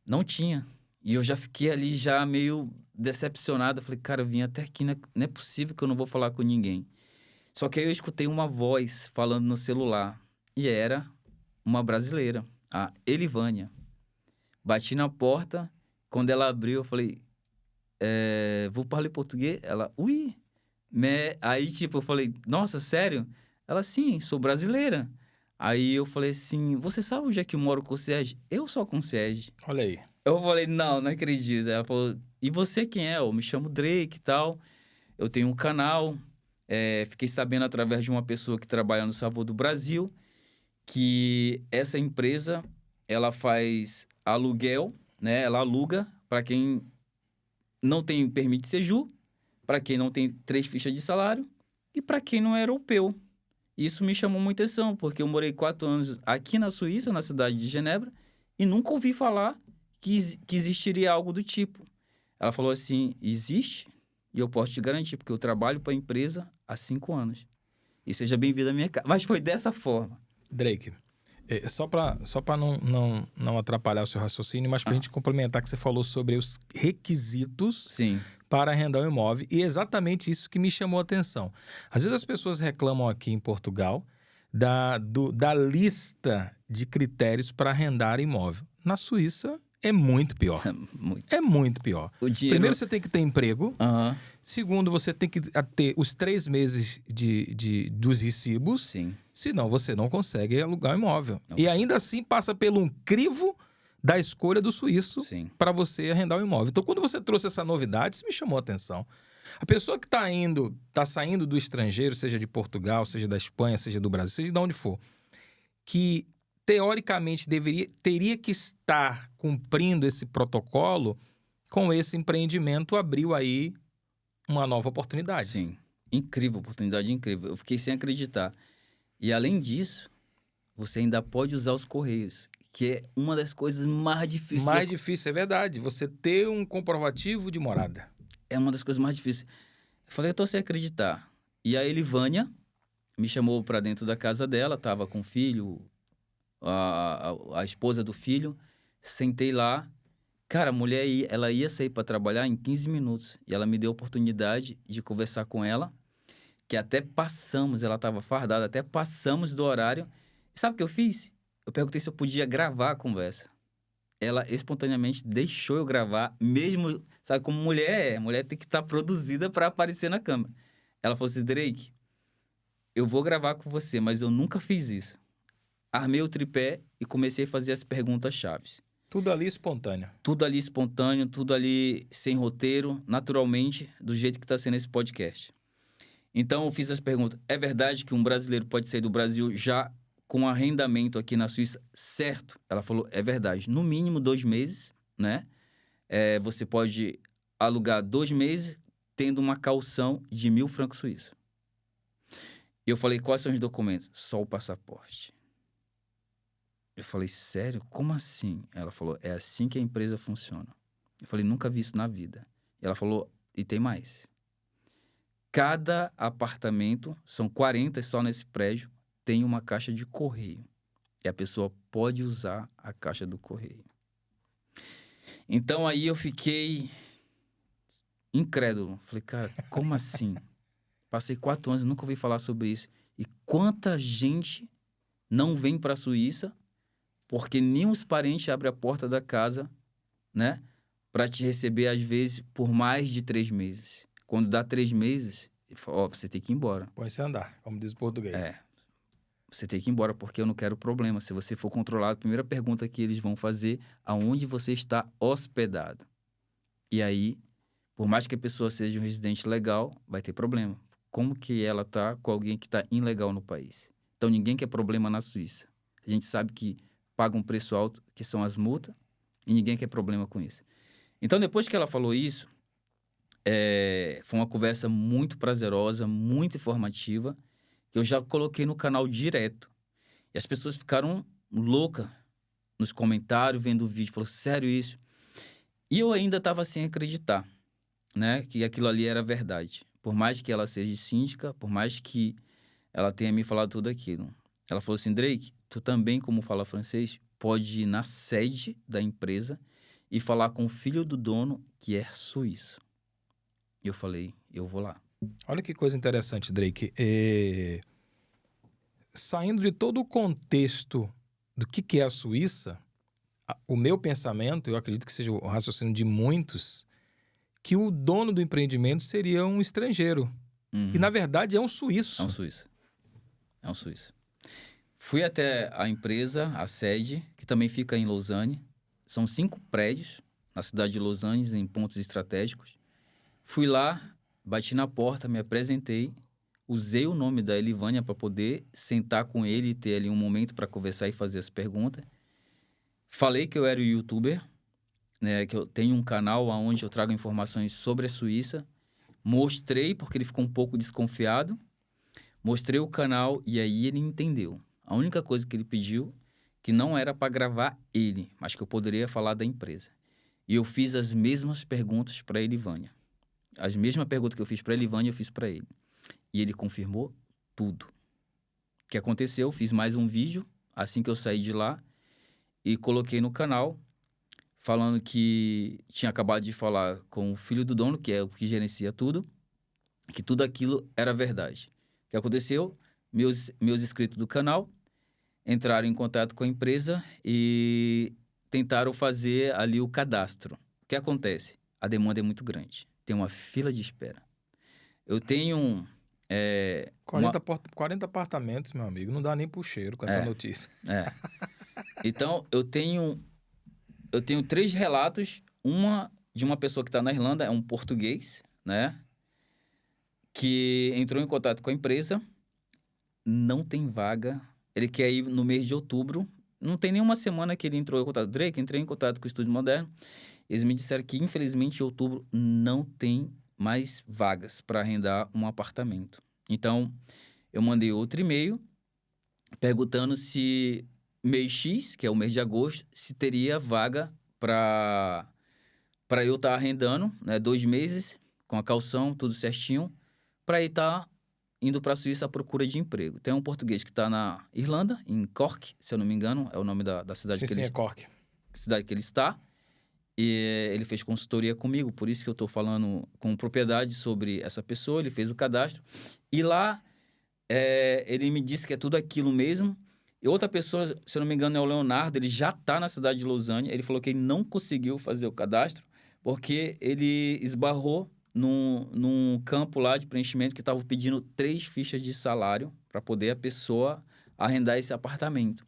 Não tinha. E eu já fiquei ali já meio decepcionado. Eu falei, cara, eu vim até aqui, não é possível que eu não vou falar com ninguém. Só que aí eu escutei uma voz falando no celular. E era uma brasileira, a Elivânia. Bati na porta, quando ela abriu, eu falei, vou falar português? Ela, ui. Aí, tipo, eu falei, nossa, sério? Ela, sim, sou brasileira. Aí eu falei assim, você sabe onde é que mora o concierge? Eu sou a concierge.
Olha aí.
Eu falei, não acredito. Ela falou, e você quem é? Eu me chamo Drake e tal. Eu tenho um canal. Fiquei sabendo através de uma pessoa que trabalha no Sabor do Brasil que essa empresa, ela faz aluguel, né? Ela aluga para quem não tem permite de Seju, para quem não tem 3 fichas de salário e para quem não é europeu. Isso me chamou muita atenção, porque eu morei 4 anos aqui na Suíça, na cidade de Genebra, e nunca ouvi falar que existiria algo do tipo. Ela falou assim, existe, e eu posso te garantir, porque eu trabalho para a empresa há 5 anos. E seja bem-vindo à minha casa. Mas foi dessa forma.
Drake, só para não atrapalhar o seu raciocínio, mas para a gente complementar que você falou sobre os requisitos
Sim.
para arrendar um imóvel, e exatamente isso que me chamou a atenção. Às vezes as pessoas reclamam aqui em Portugal da lista de critérios para arrendar imóvel. Na Suíça é muito pior.
Muito.
É muito pior.
O dinheiro...
Primeiro você tem que ter emprego.
Aham.
Segundo, você tem que ter os 3 meses dos recibos.
Sim.
Senão você não consegue alugar um imóvel.
Não
E
consegue.
ainda assim passa pelo um crivo da escolha do suíço
Sim.
para você arrendar um imóvel. Então, quando você trouxe essa novidade, isso me chamou a atenção. A pessoa que está saindo do estrangeiro, seja de Portugal, seja da Espanha, seja do Brasil, seja de onde for, que teoricamente teria que estar cumprindo esse protocolo, com esse empreendimento abriu aí uma nova oportunidade.
Sim. Incrível, oportunidade incrível. Eu fiquei sem acreditar. E além disso, você ainda pode usar os correios, que é uma das coisas mais difíceis.
Mais difícil, é verdade. Você ter um comprovativo de morada.
É uma das coisas mais difíceis. Eu falei, eu tô sem acreditar. E a Elivânia me chamou para dentro da casa dela, tava com o filho, a esposa do filho. Sentei lá. Cara, a mulher ela ia sair para trabalhar em 15 minutos. E ela me deu a oportunidade de conversar com ela, que até passamos, ela estava fardada, até passamos do horário. E sabe o que eu fiz? Eu perguntei se eu podia gravar a conversa. Ela espontaneamente deixou eu gravar, mesmo, sabe como mulher é? Mulher tem que estar produzida para aparecer na câmera. Ela falou assim, Drake, eu vou gravar com você, mas eu nunca fiz isso. Armei o tripé e comecei a fazer as perguntas chaves.
Tudo ali espontâneo.
Tudo ali espontâneo, tudo ali sem roteiro, naturalmente, do jeito que está sendo esse podcast. Então, eu fiz as perguntas. É verdade que um brasileiro pode sair do Brasil já com arrendamento aqui na Suíça? Certo. Ela falou, é verdade. No mínimo 2 meses, né? Você pode alugar 2 meses tendo uma caução de 1.000 francos suíços. Eu falei, quais são os documentos? Só o passaporte. Eu falei, sério? Como assim? Ela falou, é assim que a empresa funciona. Eu falei, nunca vi isso na vida. E ela falou, e tem mais. Cada apartamento, são 40 só nesse prédio, tem uma caixa de correio. E a pessoa pode usar a caixa do correio. Então, aí eu fiquei incrédulo. Falei, cara, como assim? Passei 4 anos, nunca ouvi falar sobre isso. E quanta gente não vem para a Suíça porque nem os parentes abrem a porta da casa, né? Para te receber, às vezes, por mais de 3 meses. Quando dá 3 meses, você tem que ir embora.
Põe-se a andar, como diz o português.
Você tem que ir embora, porque eu não quero problema. Se você for controlado, a primeira pergunta que eles vão fazer, aonde você está hospedado. E aí, por mais que a pessoa seja um residente legal, vai ter problema. Como que ela está com alguém que está ilegal no país? Então, ninguém quer problema na Suíça. A gente sabe que paga um preço alto, que são as multas, e ninguém quer problema com isso. Então, depois que ela falou isso, foi uma conversa muito prazerosa, muito informativa, que eu já coloquei no canal direto. E as pessoas ficaram loucas nos comentários, vendo o vídeo, falaram, sério isso? E eu ainda estava sem acreditar, né, que aquilo ali era verdade. Por mais que ela seja síndica, por mais que ela tenha me falado tudo aquilo. Ela falou assim, Drake, tu também, como fala francês, pode ir na sede da empresa e falar com o filho do dono, que é suíço. E eu falei, eu vou lá.
Olha que coisa interessante, Drake. Saindo de todo o contexto do que é a Suíça, o meu pensamento, eu acredito que seja o raciocínio de muitos, que o dono do empreendimento seria um estrangeiro.
Uhum.
E, na verdade, é um suíço.
É um suíço. É um suíço. Fui até a empresa, a sede, que também fica em Lausanne, São 5 prédios na cidade de Los Angeles, em pontos estratégicos. Fui lá, bati na porta, me apresentei, usei o nome da Elivânia para poder sentar com ele e ter ali um momento para conversar e fazer as perguntas. Falei que eu era o youtuber, né, que eu tenho um canal onde eu trago informações sobre a Suíça. Mostrei, porque ele ficou um pouco desconfiado. Mostrei o canal e aí ele entendeu. A única coisa que ele pediu, que não era para gravar ele, mas que eu poderia falar da empresa. E eu fiz as mesmas perguntas para a Elivânia. As mesmas perguntas que eu fiz para a Elivânia, eu fiz para ele. E ele confirmou tudo. O que aconteceu? Eu fiz mais um vídeo, assim que eu saí de lá, e coloquei no canal, falando que tinha acabado de falar com o filho do dono, que é o que gerencia tudo, que tudo aquilo era verdade. O que aconteceu? Meus inscritos do canal entraram em contato com a empresa e tentaram fazer ali o cadastro. O que acontece? A demanda é muito grande. Tem uma fila de espera. Eu tenho...
40 apartamentos, meu amigo. Não dá nem pro cheiro com essa notícia.
Então, eu tenho 3 relatos. Uma de uma pessoa que está na Irlanda, é um português, né? Que entrou em contato com a empresa. Não tem vaga. Ele quer ir no mês de outubro. Não tem nenhuma semana que ele entrou em contato. Drake, entrei em contato com o Estúdio Moderno. Eles me disseram que, infelizmente, em outubro não tem mais vagas para arrendar um apartamento. Então, eu mandei outro e-mail perguntando se mês X, que é o mês de agosto, se teria vaga para eu estar arrendando, né, 2 meses, com a calção, tudo certinho, para ir estar indo para a Suíça à procura de emprego. Tem um português que está na Irlanda, em Cork, se eu não me engano, é o nome da cidade que ele
é Cork.
Cidade que ele está. E ele fez consultoria comigo, por isso que eu estou falando com propriedade sobre essa pessoa. Ele fez o cadastro. E lá, ele me disse que é tudo aquilo mesmo. E outra pessoa, se eu não me engano, é o Leonardo. Ele já está na cidade de Lausanne. Ele falou que ele não conseguiu fazer o cadastro porque ele esbarrou num campo lá de preenchimento que estava pedindo 3 fichas de salário para poder a pessoa arrendar esse apartamento.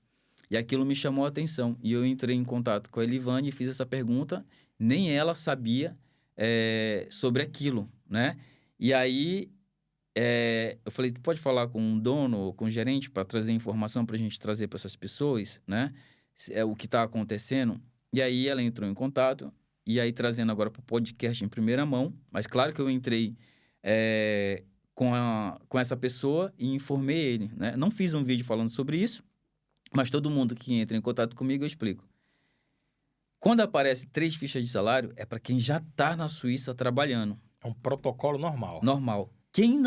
E aquilo me chamou a atenção. E eu entrei em contato com a Elivânia e fiz essa pergunta. Nem ela sabia sobre aquilo, né? E aí, eu falei, tu pode falar com o dono, com o gerente, para trazer informação para a gente trazer para essas pessoas, né? O que está acontecendo. E aí, ela entrou em contato. E aí, trazendo agora para o podcast em primeira mão. Mas claro que eu entrei com essa pessoa e informei ele, né? Não fiz um vídeo falando sobre isso. Mas todo mundo que entra em contato comigo, eu explico. Quando aparece 3 fichas de salário, é para quem já está na Suíça trabalhando.
É um protocolo normal.
Normal. Quem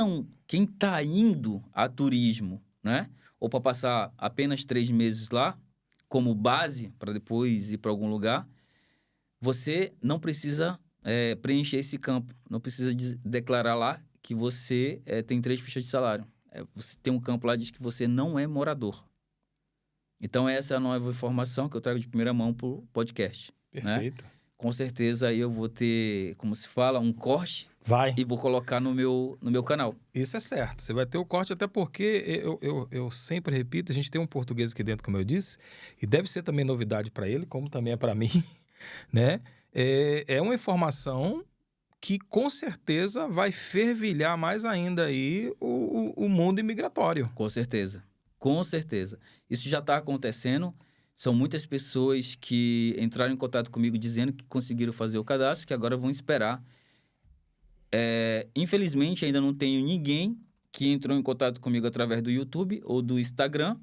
está indo a turismo, né? Ou para passar apenas 3 meses lá, como base, para depois ir para algum lugar, você não precisa preencher esse campo. Não precisa declarar lá que você tem 3 fichas de salário. Você tem um campo lá que diz que você não é morador. Então, essa é a nova informação que eu trago de primeira mão para o podcast.
Perfeito.
Né? Com certeza, aí eu vou ter, como se fala, um corte.
Vai.
E vou colocar no meu canal.
Isso é certo. Você vai ter o corte, até porque eu sempre repito, a gente tem um português aqui dentro, como eu disse, e deve ser também novidade para ele, como também é para mim, né? É uma informação que, com certeza, vai fervilhar mais ainda aí o mundo imigratório.
Com certeza. Com certeza. Isso já está acontecendo. São muitas pessoas que entraram em contato comigo dizendo que conseguiram fazer o cadastro, que agora vão esperar. Infelizmente, ainda não tenho ninguém que entrou em contato comigo através do YouTube ou do Instagram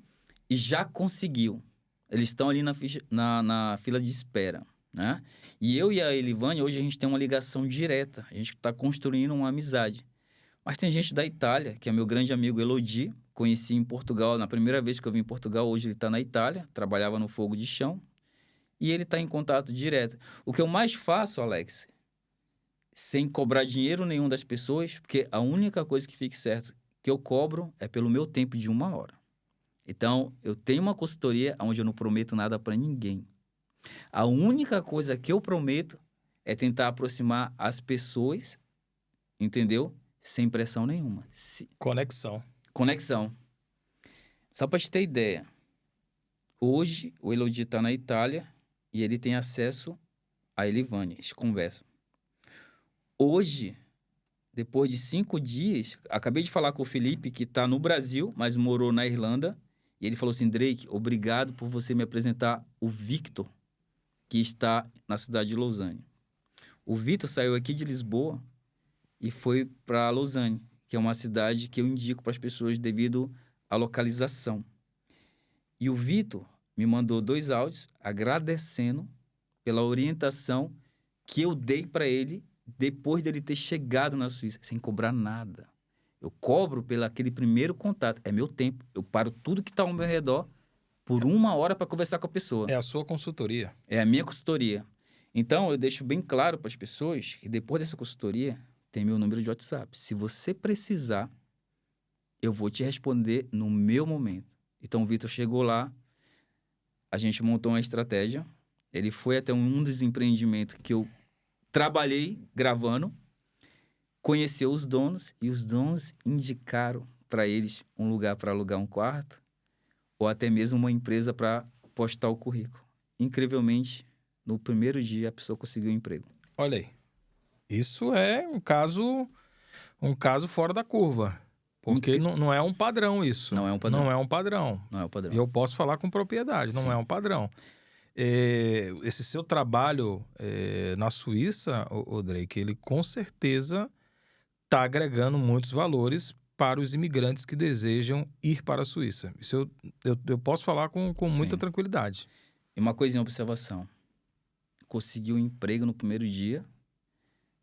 e já conseguiu. Eles estão ali na fila de espera, né? E eu e a Elivânia, hoje a gente tem uma ligação direta. A gente está construindo uma amizade. Mas tem gente da Itália, que é meu grande amigo Elodie. Conheci em Portugal, na primeira vez que eu vim em Portugal, hoje ele está na Itália, trabalhava no fogo de chão, e ele está em contato direto. O que eu mais faço, Alex, sem cobrar dinheiro nenhum das pessoas, porque a única coisa que fique certo que eu cobro é pelo meu tempo de 1 hora. Então, eu tenho uma consultoria onde eu não prometo nada para ninguém. A única coisa que eu prometo é tentar aproximar as pessoas, entendeu? Sem pressão nenhuma. Conexão. Só para te ter ideia, hoje o Elodie está na Itália e ele tem acesso a Elivânia. Eles conversam. Hoje, depois de 5 dias, acabei de falar com o Felipe, que está no Brasil, mas morou na Irlanda, e ele falou assim, Drake, obrigado por você me apresentar o Victor, que está na cidade de Lausanne. O Victor saiu aqui de Lisboa e foi para Lausanne, que é uma cidade que eu indico para as pessoas devido à localização. E o Victor me mandou 2 áudios agradecendo pela orientação que eu dei para ele depois dele ter chegado na Suíça, sem cobrar nada. Eu cobro pelo aquele primeiro contato. É meu tempo. Eu paro tudo que está ao meu redor por 1 hora para conversar com a pessoa.
É a sua consultoria.
É a minha consultoria. Então, eu deixo bem claro para as pessoas que depois dessa consultoria, tem meu número de WhatsApp. Se você precisar, eu vou te responder no meu momento. Então, o Victor chegou lá, a gente montou uma estratégia. Ele foi até um dos empreendimentos que eu trabalhei gravando, conheceu os donos e os donos indicaram para eles um lugar para alugar um quarto ou até mesmo uma empresa para postar o currículo. Incrivelmente, no primeiro dia a pessoa conseguiu um emprego.
Olha aí. Isso é um caso fora da curva. Porque não é um padrão isso.
Não é um padrão.
Não é um padrão.
Não é um padrão.
E eu posso falar com propriedade, não
Sim.
é um padrão. Esse seu trabalho na Suíça, o Drake, ele com certeza está agregando muitos valores para os imigrantes que desejam ir para a Suíça. Isso eu posso falar com muita
Sim.
tranquilidade.
E uma coisinha, observação. Conseguiu um emprego no primeiro dia,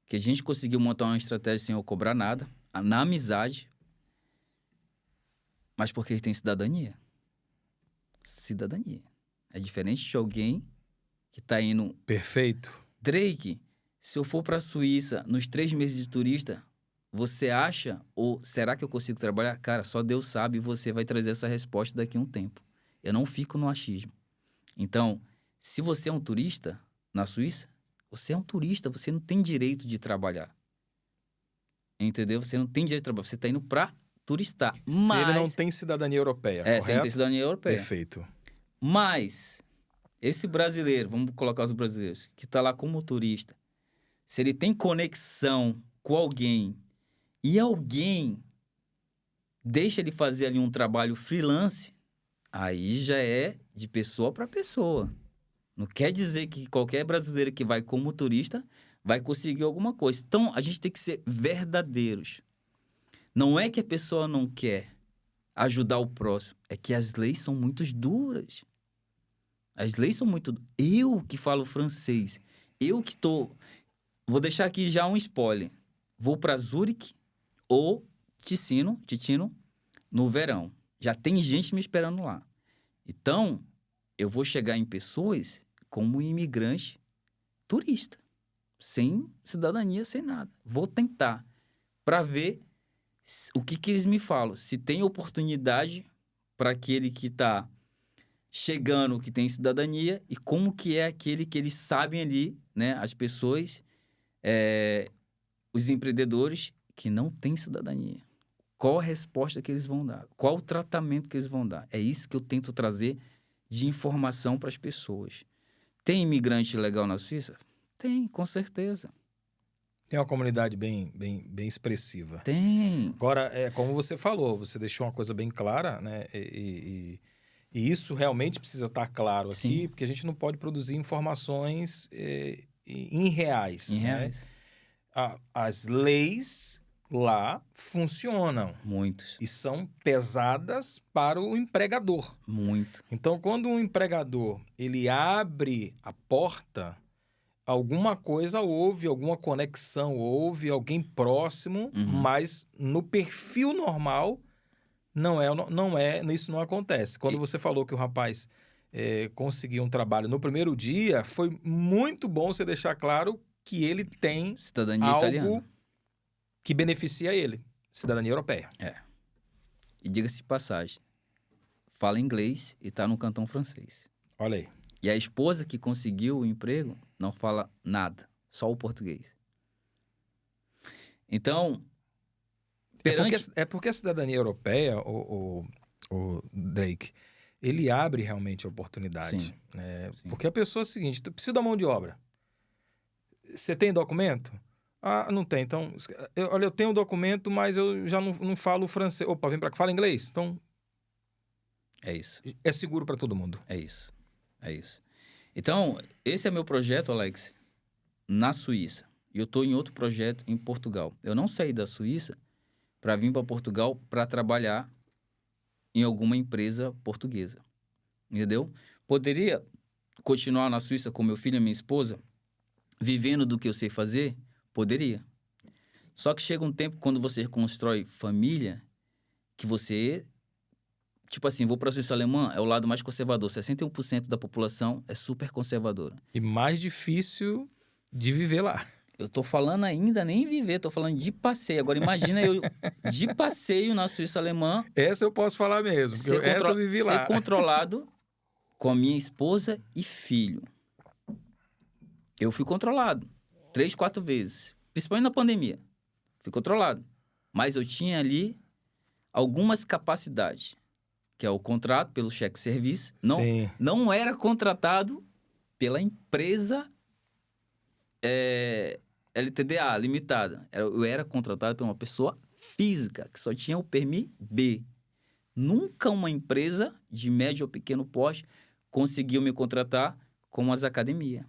que a gente conseguiu montar uma estratégia sem eu cobrar nada, na amizade, mas porque eles têm cidadania. Cidadania. É diferente de alguém que está indo...
Perfeito.
Drake, se eu for para a Suíça nos 3 meses de turista, você acha ou será que eu consigo trabalhar? Cara, só Deus sabe e você vai trazer essa resposta daqui a um tempo. Eu não fico no achismo. Então, se você é um turista na Suíça, você é um turista, você não tem direito de trabalhar. Entendeu? Você não tem direito de trabalhar, você está indo para turistar.
Se ele não tem cidadania europeia, correto?
Você não tem cidadania europeia.
Perfeito.
Mas, esse brasileiro, vamos colocar os brasileiros, que está lá como turista, se ele tem conexão com alguém e alguém deixa ele fazer ali um trabalho freelance, aí já é de pessoa para pessoa. Não quer dizer que qualquer brasileiro que vai como turista vai conseguir alguma coisa. Então, a gente tem que ser verdadeiros. Não é que a pessoa não quer ajudar o próximo, é que as leis são muito duras. As leis são muito... Eu que falo francês, eu que tô... Vou deixar aqui já um spoiler. Vou para Zurique ou Ticino, no verão. Já tem gente me esperando lá. Então, eu vou chegar em pessoas como imigrante turista, sem cidadania, sem nada. Vou tentar para ver o que eles me falam. Se tem oportunidade para aquele que está chegando, que tem cidadania, e como que é aquele que eles sabem ali, né? As pessoas, os empreendedores que não têm cidadania. Qual a resposta que eles vão dar? Qual o tratamento que eles vão dar? É isso que eu tento trazer de informação para as pessoas. Tem imigrante legal na Suíça? Tem, com certeza.
Tem uma comunidade bem expressiva.
Tem.
Agora, como você falou, você deixou uma coisa bem clara, né? E isso realmente precisa estar claro aqui,
Sim.
porque a gente não pode produzir informações irreais.
Irreais.
Né? As leis lá funcionam.
Muitos.
E são pesadas para o empregador.
Muito.
Então, quando um empregador ele abre a porta, alguma coisa houve, alguma conexão houve, alguém próximo, mas no perfil normal isso não acontece. Quando você falou que o rapaz conseguiu um trabalho no primeiro dia, foi muito bom você deixar claro que ele tem
cidadania
algo
italiana
que beneficia ele, cidadania europeia.
E diga-se de passagem, fala inglês e está no cantão francês.
Olha aí.
E a esposa que conseguiu o emprego não fala nada, só o português. Então,
É porque a cidadania europeia, o Drake, ele abre realmente a oportunidade.
Sim.
Né?
Sim.
Porque a pessoa é o seguinte, tu precisa da mão de obra. Você tem documento? Ah, não tem. Então, olha, eu tenho um documento, mas eu já não falo francês. Opa, vem para cá, fala inglês. Então,
É isso.
é seguro para todo mundo.
É isso. É isso. Então, esse é meu projeto, Alex, na Suíça. E eu estou em outro projeto em Portugal. Eu não saí da Suíça para vir para Portugal para trabalhar em alguma empresa portuguesa. Entendeu? Poderia continuar na Suíça com meu filho e minha esposa, vivendo do que eu sei fazer? Poderia. Só que chega um tempo, quando você constrói família, que você... Tipo assim, vou para a Suíça Alemã, é o lado mais conservador. 61% da população é super conservadora.
E mais difícil de viver lá.
Eu tô falando ainda nem viver, tô falando de passeio. Agora imagina eu de passeio na Suíça Alemã,
Essa eu posso falar mesmo, porque essa eu vivi lá.
ser controlado com a minha esposa e filho. Eu fui controlado 3, 4 vezes, principalmente na pandemia. Fui controlado. Mas eu tinha ali algumas capacidades, que é o contrato pelo cheque serviço.
Sim.
Não era contratado pela empresa LTDA, limitada. Eu era contratado por uma pessoa física, que só tinha o permis B. Nunca uma empresa de médio ou pequeno porte conseguiu me contratar como as academias.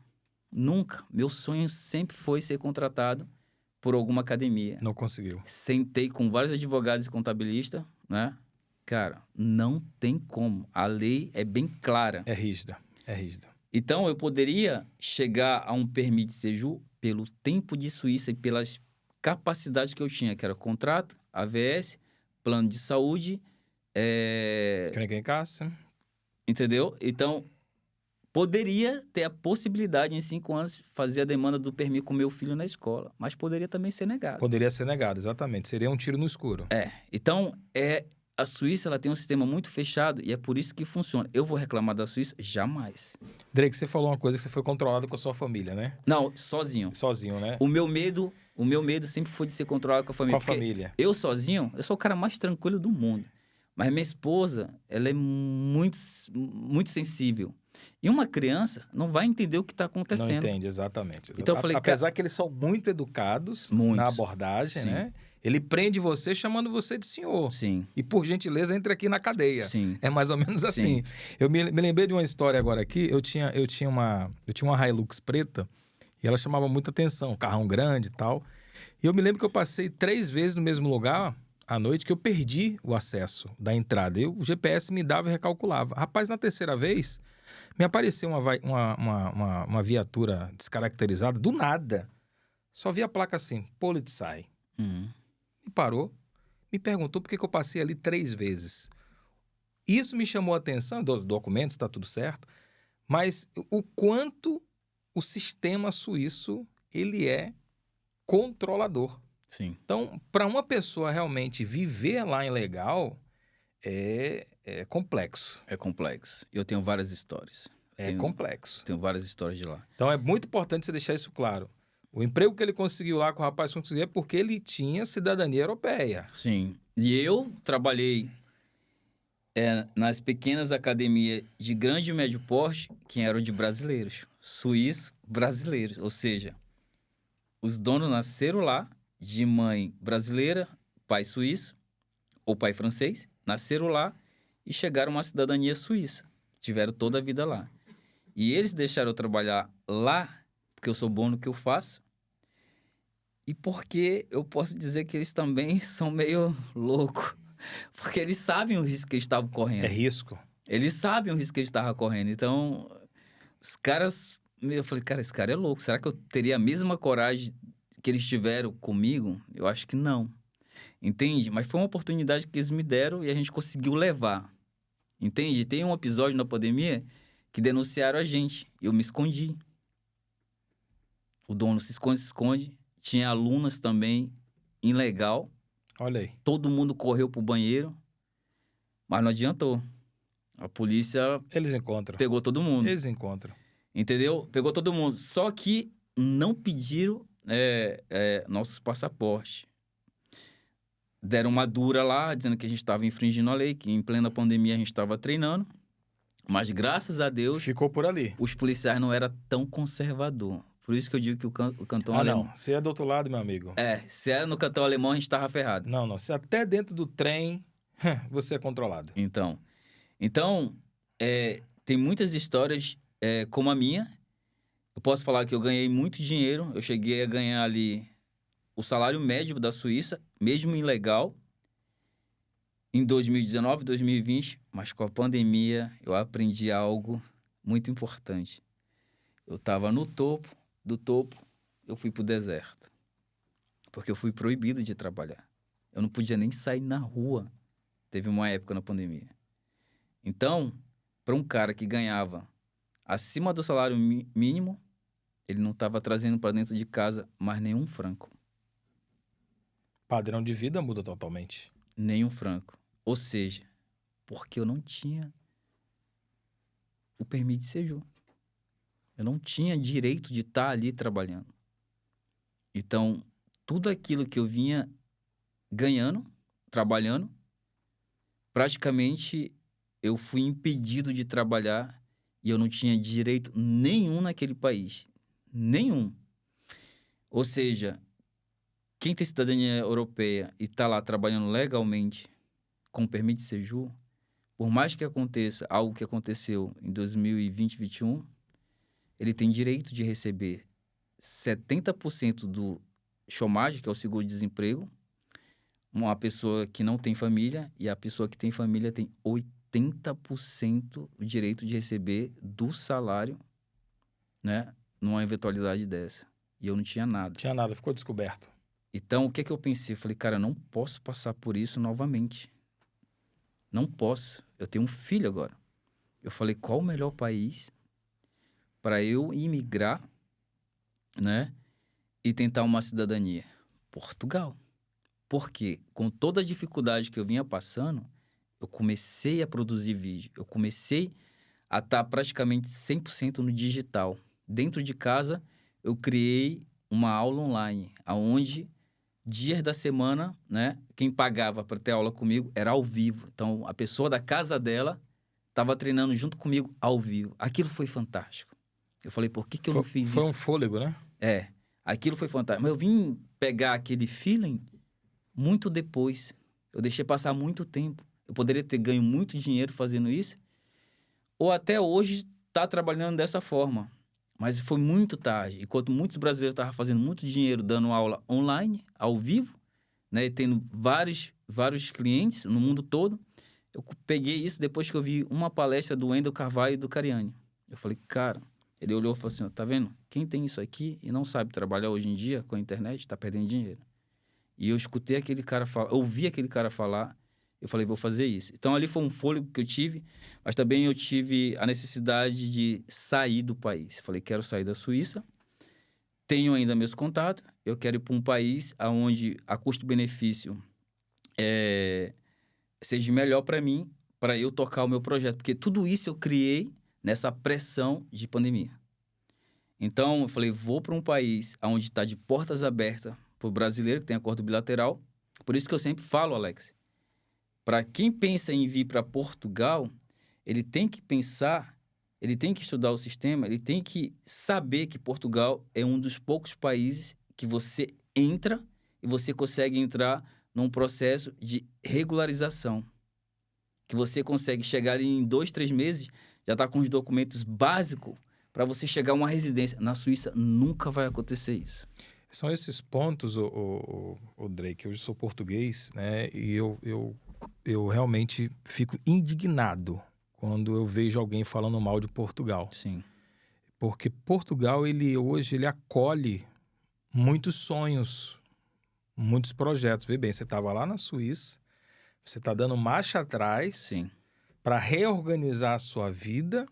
Nunca. Meu sonho sempre foi ser contratado por alguma academia.
Não conseguiu.
Sentei com vários advogados e contabilistas, né? Cara, não tem como. A lei é bem clara.
É rígida, é rígida.
Então, eu poderia chegar a um permit de séjour pelo tempo de Suíça e pelas capacidades que eu tinha, que era contrato, AVS, plano de saúde,
Clínica em casa.
entendeu? Então, poderia ter a possibilidade, em 5 anos, fazer a demanda do permit com meu filho na escola, mas poderia também ser negado.
Poderia ser negado, exatamente. Seria um tiro no escuro.
Então, a Suíça ela tem um sistema muito fechado e é por isso que funciona. Eu vou reclamar da Suíça? Jamais.
Drake, você falou uma coisa que você foi controlado com a sua família, né?
Não, sozinho.
Sozinho, né?
O meu medo sempre foi de ser controlado com a família.
Com a família.
Eu sozinho, eu sou o cara mais tranquilo do mundo. Mas minha esposa, ela é muito, muito sensível. E uma criança não vai entender o que está acontecendo.
Não entende, exatamente.
Então eu falei,
apesar que eles são muito educados na abordagem,
Sim.
né? Ele prende você chamando você de senhor.
Sim.
E, por gentileza, entre aqui na cadeia.
Sim.
É mais ou menos assim. Eu me lembrei de uma história agora aqui. Eu tinha uma Hilux preta e ela chamava muita atenção. Um carrão grande e tal. E eu me lembro que eu passei 3 vezes no mesmo lugar à noite que eu perdi o acesso da entrada. O GPS me dava e recalculava. Rapaz, na terceira vez, me apareceu uma viatura descaracterizada do nada. Só vi a placa assim, Polizei. Me parou, me perguntou por que eu passei ali 3 vezes. Isso me chamou a atenção, dos documentos, está tudo certo, mas o quanto o sistema suíço, ele é controlador.
Sim.
Então, para uma pessoa realmente viver lá em legal, é complexo.
É complexo. Eu tenho várias histórias.
Complexo.
Tenho várias histórias de lá.
Então, é muito importante você deixar isso claro. O emprego que ele conseguiu lá, com o rapaz conseguiu, é porque ele tinha cidadania europeia.
Sim. E eu trabalhei nas pequenas academias de grande e médio porte, que eram de brasileiros. Suíços brasileiros. Ou seja, os donos nasceram lá, de mãe brasileira, pai suíço, ou pai francês, nasceram lá e chegaram a uma cidadania suíça. Tiveram toda a vida lá. E eles deixaram eu trabalhar lá, porque eu sou bom no que eu faço, e porque eu posso dizer que eles também são meio loucos. Porque eles sabem o risco que eles estavam correndo.
É risco.
Eles sabem o risco que eles estavam correndo. Então, os caras... Eu falei, cara, esse cara é louco. Será que eu teria a mesma coragem que eles tiveram comigo? Eu acho que não. Entende? Mas foi uma oportunidade que eles me deram e a gente conseguiu levar. Entende? Tem um episódio na pandemia que denunciaram a gente. Eu me escondi. O dono se esconde. Tinha alunas também, ilegal.
Olha aí.
Todo mundo correu pro banheiro, mas não adiantou. A polícia...
Eles encontram.
Pegou todo mundo.
Eles encontram.
Entendeu? Pegou todo mundo. Só que não pediram nossos passaportes. Deram uma dura lá, dizendo que a gente estava infringindo a lei, que em plena pandemia a gente estava treinando. Mas graças a Deus,
Ficou por ali.
os policiais não eram tão conservador. Por isso que eu digo que o cantão alemão...
Não. Se é do outro lado, meu amigo.
Se era no cantão alemão, a gente tava ferrado.
Não. Se até dentro do trem, você é controlado.
Então, tem muitas histórias como a minha. Eu posso falar que eu ganhei muito dinheiro. Eu cheguei a ganhar ali o salário médio da Suíça, mesmo ilegal, em 2019, 2020. Mas com a pandemia, eu aprendi algo muito importante. Eu estava no topo, do topo, eu fui pro deserto. Porque eu fui proibido de trabalhar. Eu não podia nem sair na rua. Teve uma época na pandemia. Então, para um cara que ganhava acima do salário mínimo, ele não estava trazendo para dentro de casa mais nenhum franco.
Padrão de vida muda totalmente.
Nenhum franco. Ou seja, porque eu não tinha o permissão de séjour. Eu não tinha direito de estar ali trabalhando. Então, tudo aquilo que eu vinha ganhando, trabalhando, praticamente eu fui impedido de trabalhar e eu não tinha direito nenhum naquele país. Nenhum. Ou seja, quem tem cidadania europeia e está lá trabalhando legalmente com permissão de séjour, por mais que aconteça algo que aconteceu em 2020, 2021, ele tem direito de receber 70% do chômage, que é o seguro-desemprego, uma pessoa que não tem família, e a pessoa que tem família tem 80% o direito de receber do salário, né, numa eventualidade dessa. E eu não tinha nada.
Tinha nada, ficou descoberto.
Então, o que é que eu pensei? Eu falei, cara, eu não posso passar por isso novamente. Não posso. Eu tenho um filho agora. Eu falei, qual o melhor país para eu imigrar, né, e tentar uma cidadania? Portugal. Porque com toda a dificuldade que eu vinha passando, eu comecei a produzir vídeo. Eu comecei a estar praticamente 100% no digital. Dentro de casa, eu criei uma aula online, onde dias da semana, né, quem pagava para ter aula comigo era ao vivo. Então, a pessoa da casa dela estava treinando junto comigo ao vivo. Aquilo foi fantástico. Eu falei, por que eu não fiz isso?
Foi um fôlego, né?
Aquilo foi fantástico. Mas eu vim pegar aquele feeling muito depois. Eu deixei passar muito tempo. Eu poderia ter ganho muito dinheiro fazendo isso, ou até hoje tá trabalhando dessa forma. Mas foi muito tarde. Enquanto muitos brasileiros estavam fazendo muito dinheiro dando aula online, ao vivo, né, e tendo vários clientes no mundo todo, eu peguei isso depois que eu vi uma palestra do Wendel Carvalho e do Cariani. Eu falei, cara, ele olhou e falou assim, tá vendo? Quem tem isso aqui e não sabe trabalhar hoje em dia com a internet, está perdendo dinheiro. E eu escutei aquele cara falar, ouvi aquele cara falar, eu falei, vou fazer isso. Então, ali foi um fôlego que eu tive, mas também eu tive a necessidade de sair do país. Falei, quero sair da Suíça, tenho ainda meus contatos, eu quero ir para um país onde a custo-benefício seja melhor para mim, para eu tocar o meu projeto. Porque tudo isso eu criei nessa pressão de pandemia. Então, eu falei, vou para um país onde está de portas abertas para o brasileiro, que tem acordo bilateral. Por isso que eu sempre falo, Alex, para quem pensa em vir para Portugal, ele tem que pensar, ele tem que estudar o sistema, ele tem que saber que Portugal é um dos poucos países que você entra e você consegue entrar num processo de regularização. Que você consegue chegar ali em 2, 3 meses, já está com os documentos básicos para você chegar a uma residência. Na Suíça nunca vai acontecer isso.
São esses pontos, o Drake. Eu sou português, né? E eu realmente fico indignado quando eu vejo alguém falando mal de Portugal.
Sim.
Porque Portugal, hoje, ele acolhe muitos sonhos, muitos projetos. Vê bem, você estava lá na Suíça, você está dando marcha atrás para reorganizar a sua vida,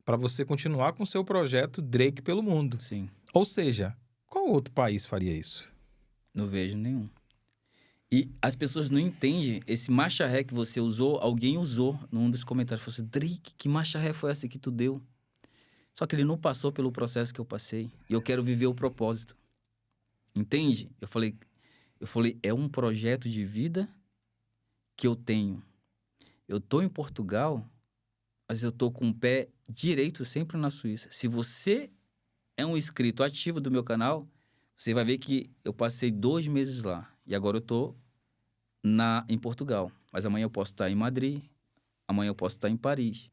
para você continuar com o seu projeto Drake pelo mundo.
Sim.
Ou seja, qual outro país faria isso?
Não vejo nenhum. E as pessoas não entendem. Esse marcha ré que você usou, alguém usou num dos comentários. Falou assim, Drake, que marcha ré foi essa que tu deu? Só que ele não passou pelo processo que eu passei. E eu quero viver o propósito. Entende? Eu falei, é um projeto de vida que eu tenho. Eu tô em Portugal mas eu tô com o pé direito sempre na Suíça. Se você é um inscrito ativo do meu canal, você vai ver que eu passei 2 meses lá. E agora eu tô em Portugal. Mas amanhã eu posso estar em Madrid, amanhã eu posso estar em Paris.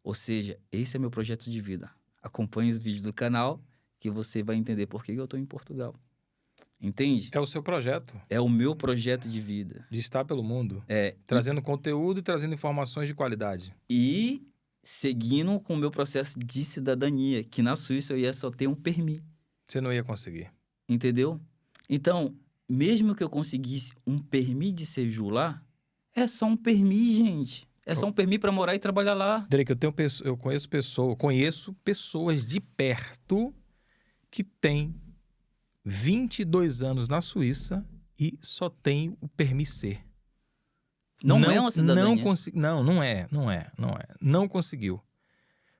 Ou seja, esse é meu projeto de vida. Acompanhe os vídeos do canal que você vai entender por que eu estou em Portugal. Entende?
É o seu projeto
É o meu projeto de vida.
de estar pelo mundo,
É,
trazendo conteúdo e trazendo informações de qualidade.
e seguindo com o meu processo de cidadania, que na Suíça eu ia só ter um permis.
Você não ia conseguir.
Entendeu? Então, mesmo que eu conseguisse um permis de séjour lá, é só um permis, gente. É só um permis para morar e trabalhar lá.
Drake, eu conheço pessoas de perto que têm 22 anos na Suíça e só tem o permis C.
Não é uma cidadania.
Não é. Não conseguiu.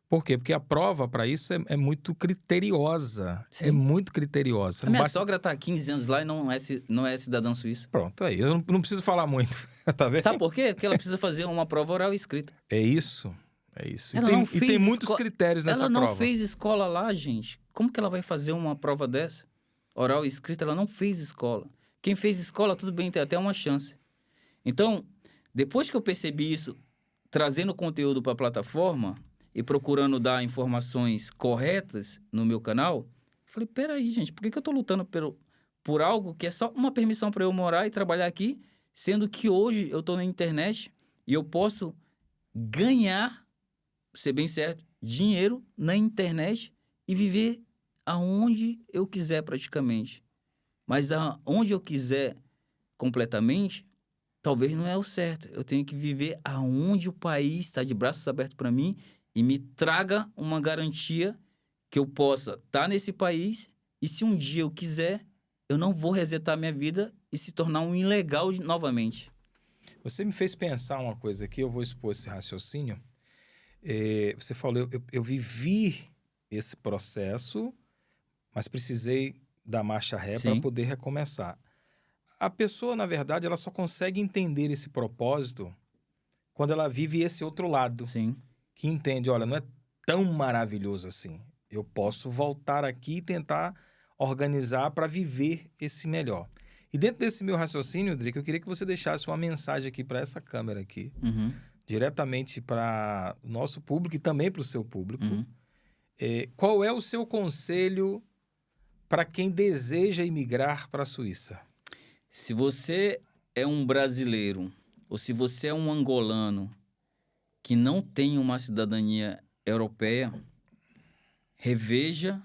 Por quê? Porque a prova para isso é muito criteriosa.
Sim.
É muito criteriosa.
A minha sogra tá há 15 anos lá e não é cidadã suíça.
Pronto, aí. Eu não preciso falar muito. Tá vendo?
Sabe por quê? Porque ela precisa fazer uma prova oral e escrita.
É isso. É isso.
Ela não fez
tem muitos critérios nessa
prova. Ela
prova.
não fez escola lá, gente. Como que ela vai fazer uma prova dessa? Oral e escrita, ela não fez escola. Quem fez escola, tudo bem, tem até uma chance. Então, depois que eu percebi isso, trazendo conteúdo para a plataforma e procurando dar informações corretas no meu canal, falei, peraí, gente, por que eu tô lutando por algo que é só uma permissão para eu morar e trabalhar aqui, sendo que hoje eu tô na internet e eu posso ganhar, ser bem certo, dinheiro na internet e viver aonde eu quiser praticamente. Mas aonde eu quiser completamente, talvez não é o certo. Eu tenho que viver aonde o país está de braços abertos para mim e me traga uma garantia que eu possa estar nesse país e se um dia eu quiser, eu não vou resetar minha vida e se tornar um ilegal novamente.
Você me fez pensar uma coisa aqui, eu vou expor esse raciocínio. Você falou, eu vivi esse processo, mas precisei dar marcha ré para poder recomeçar. A pessoa, na verdade, ela só consegue entender esse propósito quando ela vive esse outro lado.
Sim.
Que entende, olha, não é tão maravilhoso assim. Eu posso voltar aqui e tentar organizar para viver esse melhor. E dentro desse meu raciocínio, Drica, eu queria que você deixasse uma mensagem aqui para essa câmera aqui, diretamente para o nosso público e também para o seu público. Qual é o seu conselho para quem deseja imigrar para a Suíça?
Se você é um brasileiro ou se você é um angolano que não tem uma cidadania europeia, reveja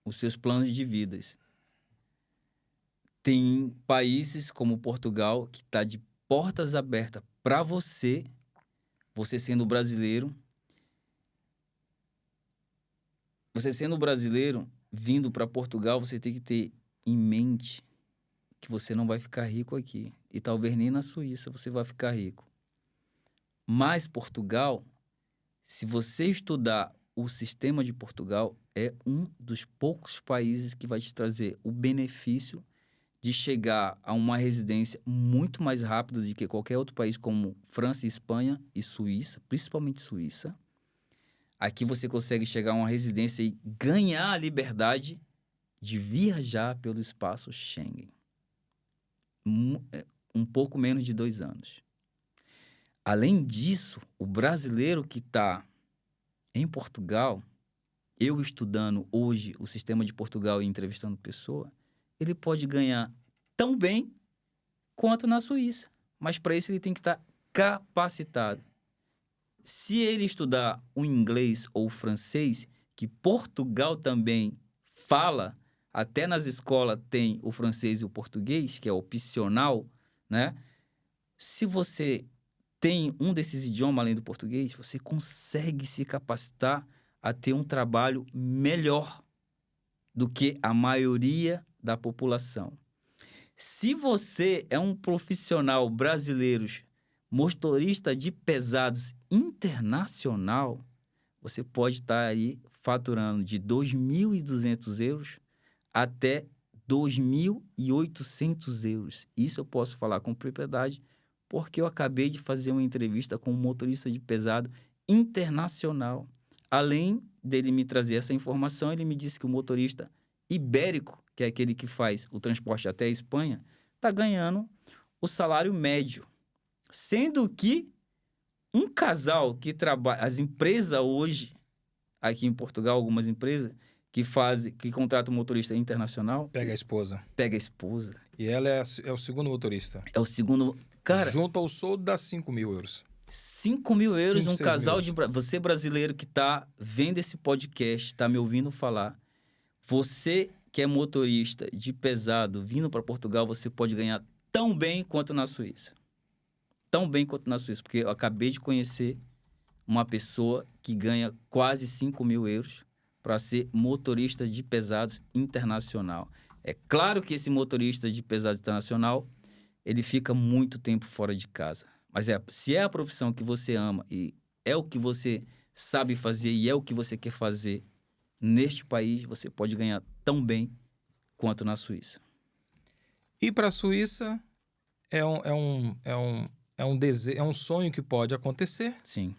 os seus planos de vidas. Tem países como Portugal que está de portas abertas para você sendo brasileiro. Você sendo brasileiro, vindo para Portugal, você tem que ter em mente que você não vai ficar rico aqui. E talvez nem na Suíça você vai ficar rico. Mas Portugal, se você estudar o sistema de Portugal, é um dos poucos países que vai te trazer o benefício de chegar a uma residência muito mais rápido do que qualquer outro país, como França, Espanha e Suíça, principalmente Suíça. Aqui você consegue chegar a uma residência e ganhar a liberdade de viajar pelo espaço Schengen. Um pouco menos de 2 anos. Além disso, o brasileiro que está em Portugal, eu estudando hoje o sistema de Portugal e entrevistando pessoa, ele pode ganhar tão bem quanto na Suíça. Mas para isso ele tem que estar capacitado. Se ele estudar o inglês ou o francês, que Portugal também fala, até nas escolas tem o francês e o português, que é opcional, né? Se você tem um desses idiomas além do português, você consegue se capacitar a ter um trabalho melhor do que a maioria da população. Se você é um profissional brasileiro, motorista de pesados internacional, você pode estar aí faturando de 2.200 euros até 2.800 euros. Isso eu posso falar com propriedade, porque eu acabei de fazer uma entrevista com um motorista de pesado internacional. Além dele me trazer essa informação, ele me disse que o motorista ibérico, que é aquele que faz o transporte até a Espanha, está ganhando o salário médio. Sendo que um casal que trabalha... As empresas hoje, aqui em Portugal, algumas empresas, que contratam motorista internacional...
Pega a esposa.
Pega a esposa.
E ela é o segundo motorista.
É o segundo... Cara...
Junto ao soldo dá 5 mil euros.
5 mil euros,
5,
um casal
mil.
de... Você brasileiro que está vendo esse podcast, está me ouvindo falar, você que é motorista de pesado, vindo para Portugal, você pode ganhar tão bem quanto na Suíça. Tão bem quanto na Suíça, porque eu acabei de conhecer uma pessoa que ganha quase 5 mil euros para ser motorista de pesados internacional. É claro que esse motorista de pesados internacional, ele fica muito tempo fora de casa. Mas se é a profissão que você ama e é o que você sabe fazer e é o que você quer fazer neste país, você pode ganhar tão bem quanto na Suíça.
Ir para a Suíça é um sonho que pode acontecer,
Sim.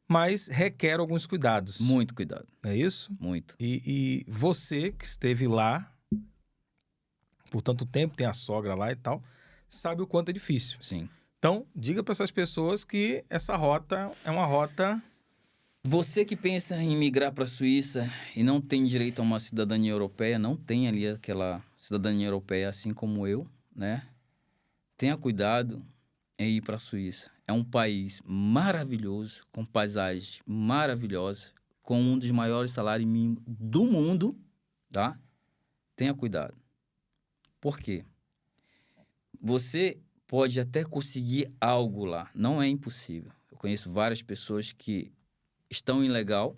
mas requer alguns cuidados.
Muito cuidado.
Não é isso?
Muito.
E você que esteve lá por tanto tempo, tem a sogra lá e tal, sabe o quanto é difícil.
Sim.
Então, diga para essas pessoas que essa rota é uma rota...
Você que pensa em migrar para a Suíça e não tem direito a uma cidadania europeia, não tem ali aquela cidadania europeia assim como eu, né? Tenha cuidado em ir para a Suíça. É um país maravilhoso, com paisagens maravilhosas, com um dos maiores salários mínimos do mundo, tá? Tenha cuidado. Por quê? Você pode até conseguir algo lá, não é impossível. Eu conheço várias pessoas que estão ilegal,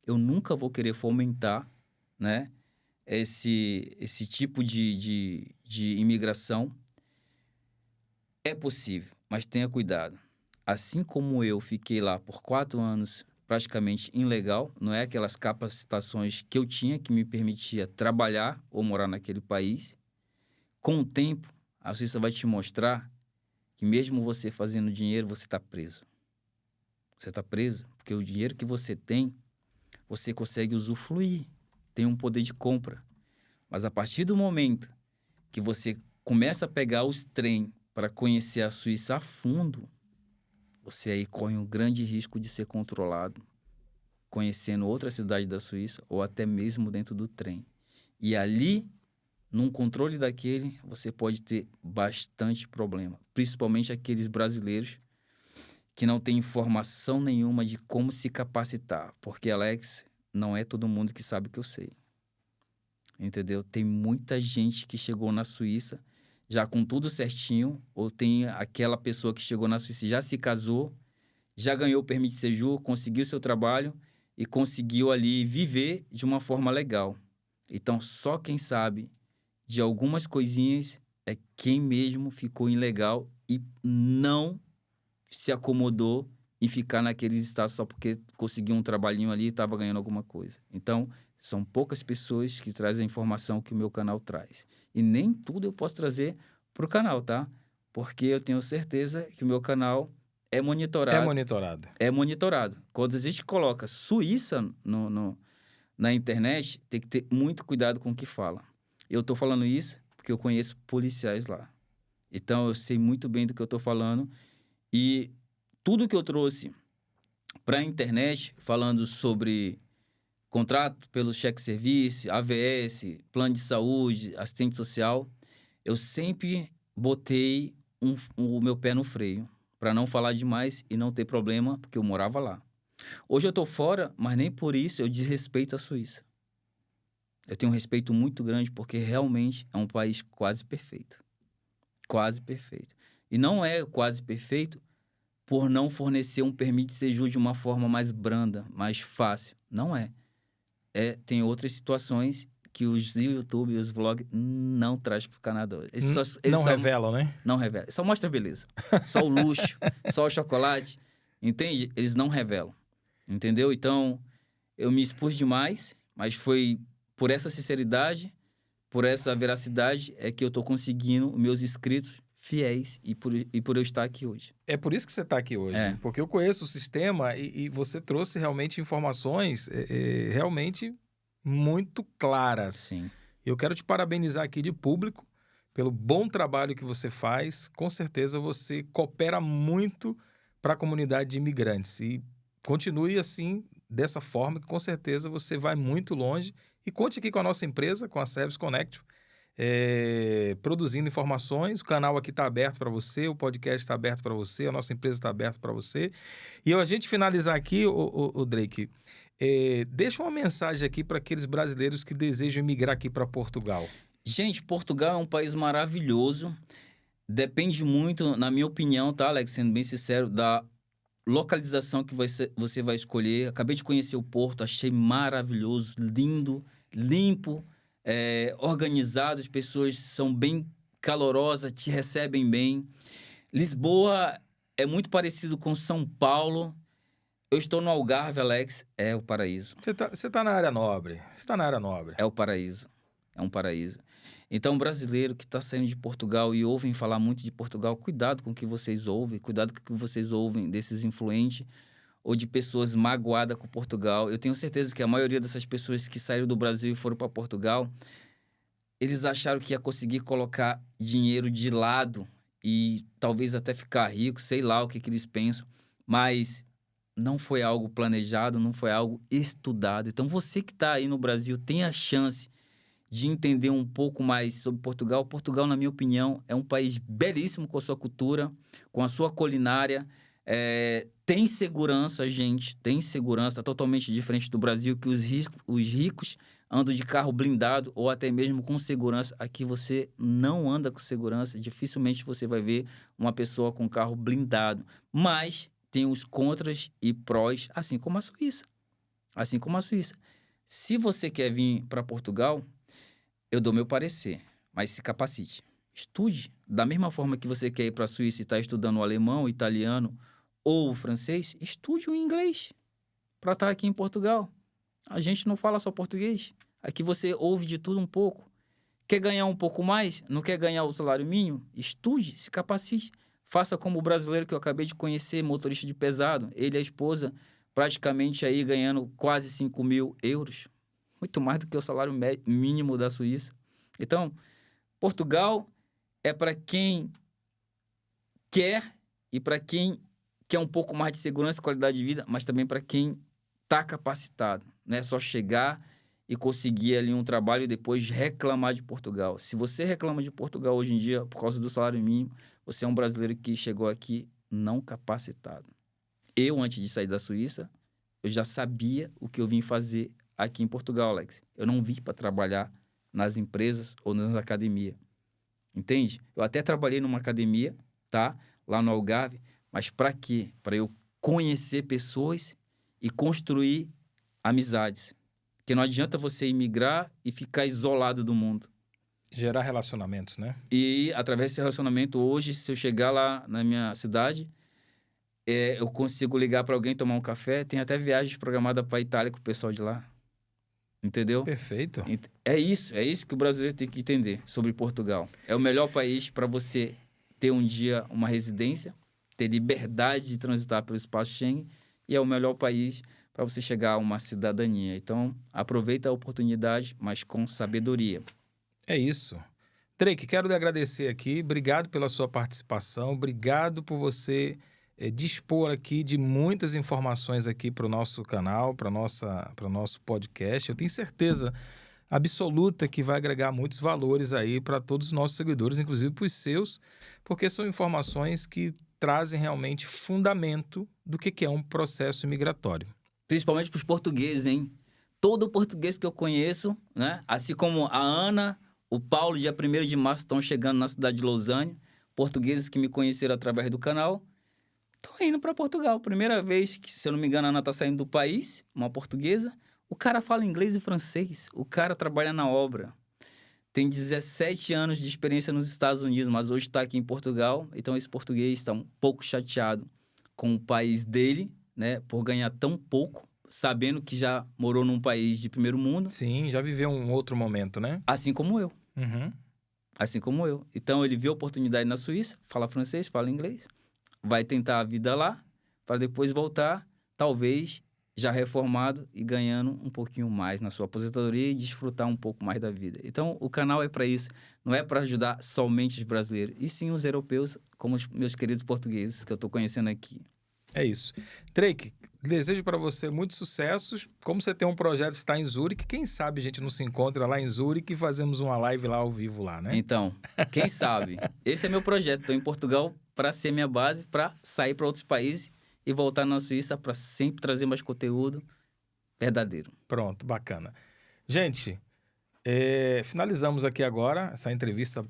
eu nunca vou querer fomentar, né, esse tipo de imigração. É possível, mas tenha cuidado. Assim como eu fiquei lá por 4 anos praticamente ilegal, não é aquelas capacitações que eu tinha que me permitia trabalhar ou morar naquele país, com o tempo, a Suíça vai te mostrar que mesmo você fazendo dinheiro, você está preso. Você está preso porque o dinheiro que você tem, você consegue usufruir, tem um poder de compra. Mas a partir do momento que você começa a pegar os trem para conhecer a Suíça a fundo, você aí corre um grande risco de ser controlado, conhecendo outra cidade da Suíça ou até mesmo dentro do trem. E ali, num controle daquele, você pode ter bastante problema, principalmente aqueles brasileiros que não tem informação nenhuma de como se capacitar. Porque, Alex, não é todo mundo que sabe o que eu sei. Entendeu? Tem muita gente que chegou na Suíça já com tudo certinho, ou tem aquela pessoa que chegou na Suíça, já se casou, já ganhou o permissão de séjour, conseguiu seu trabalho e conseguiu ali viver de uma forma legal. Então, só quem sabe de algumas coisinhas é quem mesmo ficou ilegal e não se acomodou em ficar naqueles estados só porque conseguiu um trabalhinho ali e estava ganhando alguma coisa. Então, são poucas pessoas que trazem a informação que o meu canal traz. E nem tudo eu posso trazer para o canal, tá? Porque eu tenho certeza que o meu canal é monitorado.
É monitorado.
É monitorado. Quando a gente coloca Suíça na internet, tem que ter muito cuidado com o que fala. Eu estou falando isso porque eu conheço policiais lá. Então, eu sei muito bem do que eu estou falando. E tudo que eu trouxe para a internet, falando sobre contrato pelo cheque-serviço, AVS, plano de saúde, assistente social, eu sempre botei o meu pé no freio, para não falar demais e não ter problema, porque eu morava lá. Hoje eu estou fora, mas nem por isso eu desrespeito a Suíça. Eu tenho um respeito muito grande, porque realmente é um país quase perfeito. Quase perfeito. E não é quase perfeito por não fornecer um permissão de séjour de uma forma mais branda, mais fácil. Não é. Tem outras situações que os YouTube e os vlogs não trazem para o Canadá. Eles
não revelam, né?
Não revelam. Só mostra a beleza. Só o luxo, só o chocolate. Entende? Eles não revelam. Entendeu? Então, eu me expus demais, mas foi por essa sinceridade, por essa veracidade, é que eu estou conseguindo meus inscritos fiéis e por eu estar aqui hoje.
É por isso que você está aqui hoje, porque eu conheço o sistema e você trouxe realmente informações realmente muito claras.
Sim.
Eu quero te parabenizar aqui de público pelo bom trabalho que você faz. Com certeza você coopera muito para a comunidade de imigrantes e continue assim, dessa forma, que com certeza você vai muito longe. E conte aqui com a nossa empresa, com a Service Connect, produzindo informações. O canal aqui está aberto para você, o podcast está aberto para você, a nossa empresa está aberta para você. E a gente finalizar aqui, o Drake, deixa uma mensagem aqui para aqueles brasileiros que desejam emigrar aqui para Portugal.
Gente, Portugal é um país maravilhoso. Depende muito, na minha opinião, tá, Alex? Sendo bem sincero, da localização que você vai escolher. Acabei de conhecer o Porto, achei maravilhoso, lindo, limpo, organizado. As pessoas são bem calorosas, te recebem bem. Lisboa é muito parecido com São Paulo. Eu estou no Algarve, Alex, é o paraíso.
Você tá na área nobre. Você está na área nobre.
É o paraíso. É um paraíso. Então, brasileiro que está saindo de Portugal e ouvem falar muito de Portugal, cuidado com o que vocês ouvem, cuidado com o que vocês ouvem desses influentes ou de pessoas magoadas com Portugal. Eu tenho certeza que a maioria dessas pessoas que saíram do Brasil e foram para Portugal, eles acharam que ia conseguir colocar dinheiro de lado e talvez até ficar rico, sei lá o que eles pensam, mas não foi algo planejado, não foi algo estudado. Então, você que está aí no Brasil tem a chance de entender um pouco mais sobre Portugal. Portugal, na minha opinião, é um país belíssimo com a sua cultura, com a sua culinária. Tem segurança, gente, tem segurança, totalmente diferente do Brasil, que os ricos andam de carro blindado ou até mesmo com segurança. Aqui você não anda com segurança, dificilmente você vai ver uma pessoa com carro blindado. Mas tem os contras e prós, assim como a Suíça. Assim como a Suíça. Se você quer vir para Portugal, eu dou meu parecer, mas se capacite. Estude. Da mesma forma que você quer ir para a Suíça e está estudando o alemão, o italiano ou o francês, estude o inglês para estar aqui em Portugal. A gente não fala só português. Aqui você ouve de tudo um pouco. Quer ganhar um pouco mais? Não quer ganhar o salário mínimo? Estude, se capacite. Faça como o brasileiro que eu acabei de conhecer, motorista de pesado. Ele e a esposa praticamente aí ganhando quase 5.000 euros. Muito mais do que o salário mínimo da Suíça. Então, Portugal é para quem quer e para quem quer um pouco mais de segurança e qualidade de vida, mas também para quem está capacitado. Não é só chegar e conseguir ali um trabalho e depois reclamar de Portugal. Se você reclama de Portugal hoje em dia por causa do salário mínimo, você é um brasileiro que chegou aqui não capacitado. Eu, antes de sair da Suíça, eu já sabia o que eu vim fazer aqui em Portugal, Alex. Eu não vim para trabalhar nas empresas ou nas academias. Entende? Eu até trabalhei numa academia, tá? Lá no Algarve. Mas para quê? Para eu conhecer pessoas e construir amizades. Porque não adianta você imigrar e ficar isolado do mundo.
Gerar relacionamentos, né?
E, através desse relacionamento, hoje, se eu chegar lá na minha cidade, eu consigo ligar para alguém tomar um café. Tem até viagens programadas para a Itália com o pessoal de lá. Entendeu?
Perfeito.
É isso que o brasileiro tem que entender sobre Portugal. É o melhor país para você ter um dia uma residência, ter liberdade de transitar pelo espaço Schengen, e é o melhor país para você chegar a uma cidadania. Então, aproveita a oportunidade, mas com sabedoria.
É isso. Drake, quero lhe agradecer aqui. Obrigado pela sua participação. Obrigado por você dispor aqui de muitas informações aqui para o nosso canal, para o nosso podcast. Eu tenho certeza absoluta que vai agregar muitos valores aí para todos os nossos seguidores, inclusive para os seus, porque são informações que trazem realmente fundamento do que é um processo migratório.
Principalmente para os portugueses, hein? Todo português que eu conheço, né? Assim como a Ana, o Paulo, dia 1º de março, estão chegando na cidade de Lausanne. Portugueses que me conheceram através do canal, estão indo para Portugal. Primeira vez que, se eu não me engano, a Ana está saindo do país, uma portuguesa. O cara fala inglês e francês. O cara trabalha na obra. Tem 17 anos de experiência nos Estados Unidos, mas hoje está aqui em Portugal. Então, esse português está um pouco chateado com o país dele, né? Por ganhar tão pouco, sabendo que já morou num país de primeiro mundo.
Sim, já viveu um outro momento, né?
Assim como eu.
Uhum.
assim como eu. Então, ele viu a oportunidade na Suíça, fala francês, fala inglês, vai tentar a vida lá, para depois voltar, talvez já reformado e ganhando um pouquinho mais na sua aposentadoria e desfrutar um pouco mais da vida. Então, o canal é para isso, não é para ajudar somente os brasileiros, e sim os europeus, como os meus queridos portugueses que eu estou conhecendo aqui.
É isso. Drake, desejo para você muitos sucessos. Como você tem um projeto que está em Zurique, quem sabe a gente não se encontra lá em Zurique e fazemos uma live lá ao vivo lá, né?
Então, quem sabe? Esse é meu projeto. Estou em Portugal para ser minha base, para sair para outros países e voltar na Suíça para sempre trazer mais conteúdo verdadeiro.
Pronto, bacana. Gente, finalizamos aqui agora essa entrevista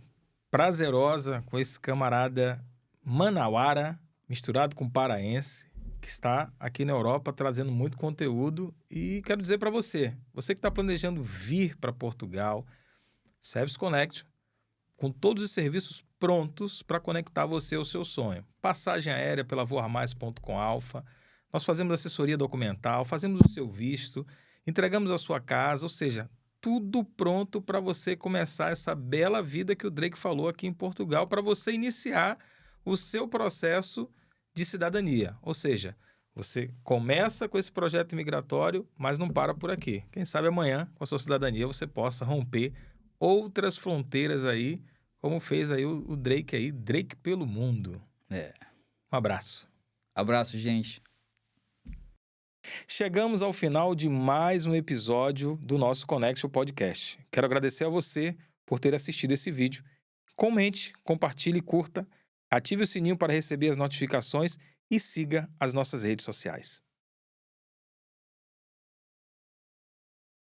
prazerosa com esse camarada manauara, misturado com paraense, que está aqui na Europa trazendo muito conteúdo. E quero dizer para você que está planejando vir para Portugal, Service Connection, com todos os serviços prontos para conectar você ao seu sonho. Passagem aérea pela voarmais.com Alfa, nós fazemos assessoria documental, fazemos o seu visto, entregamos a sua casa, ou seja, tudo pronto para você começar essa bela vida que o Drake falou aqui em Portugal, para você iniciar o seu processo de cidadania. Ou seja, você começa com esse projeto migratório, mas não para por aqui. Quem sabe amanhã, com a sua cidadania, você possa romper outras fronteiras aí, como fez aí o Drake aí, Drake pelo mundo. Um abraço.
Abraço, gente.
Chegamos ao final de mais um episódio do nosso Connection Podcast. Quero agradecer a você por ter assistido esse vídeo. Comente, compartilhe, curta, ative o sininho para receber as notificações e siga as nossas redes sociais.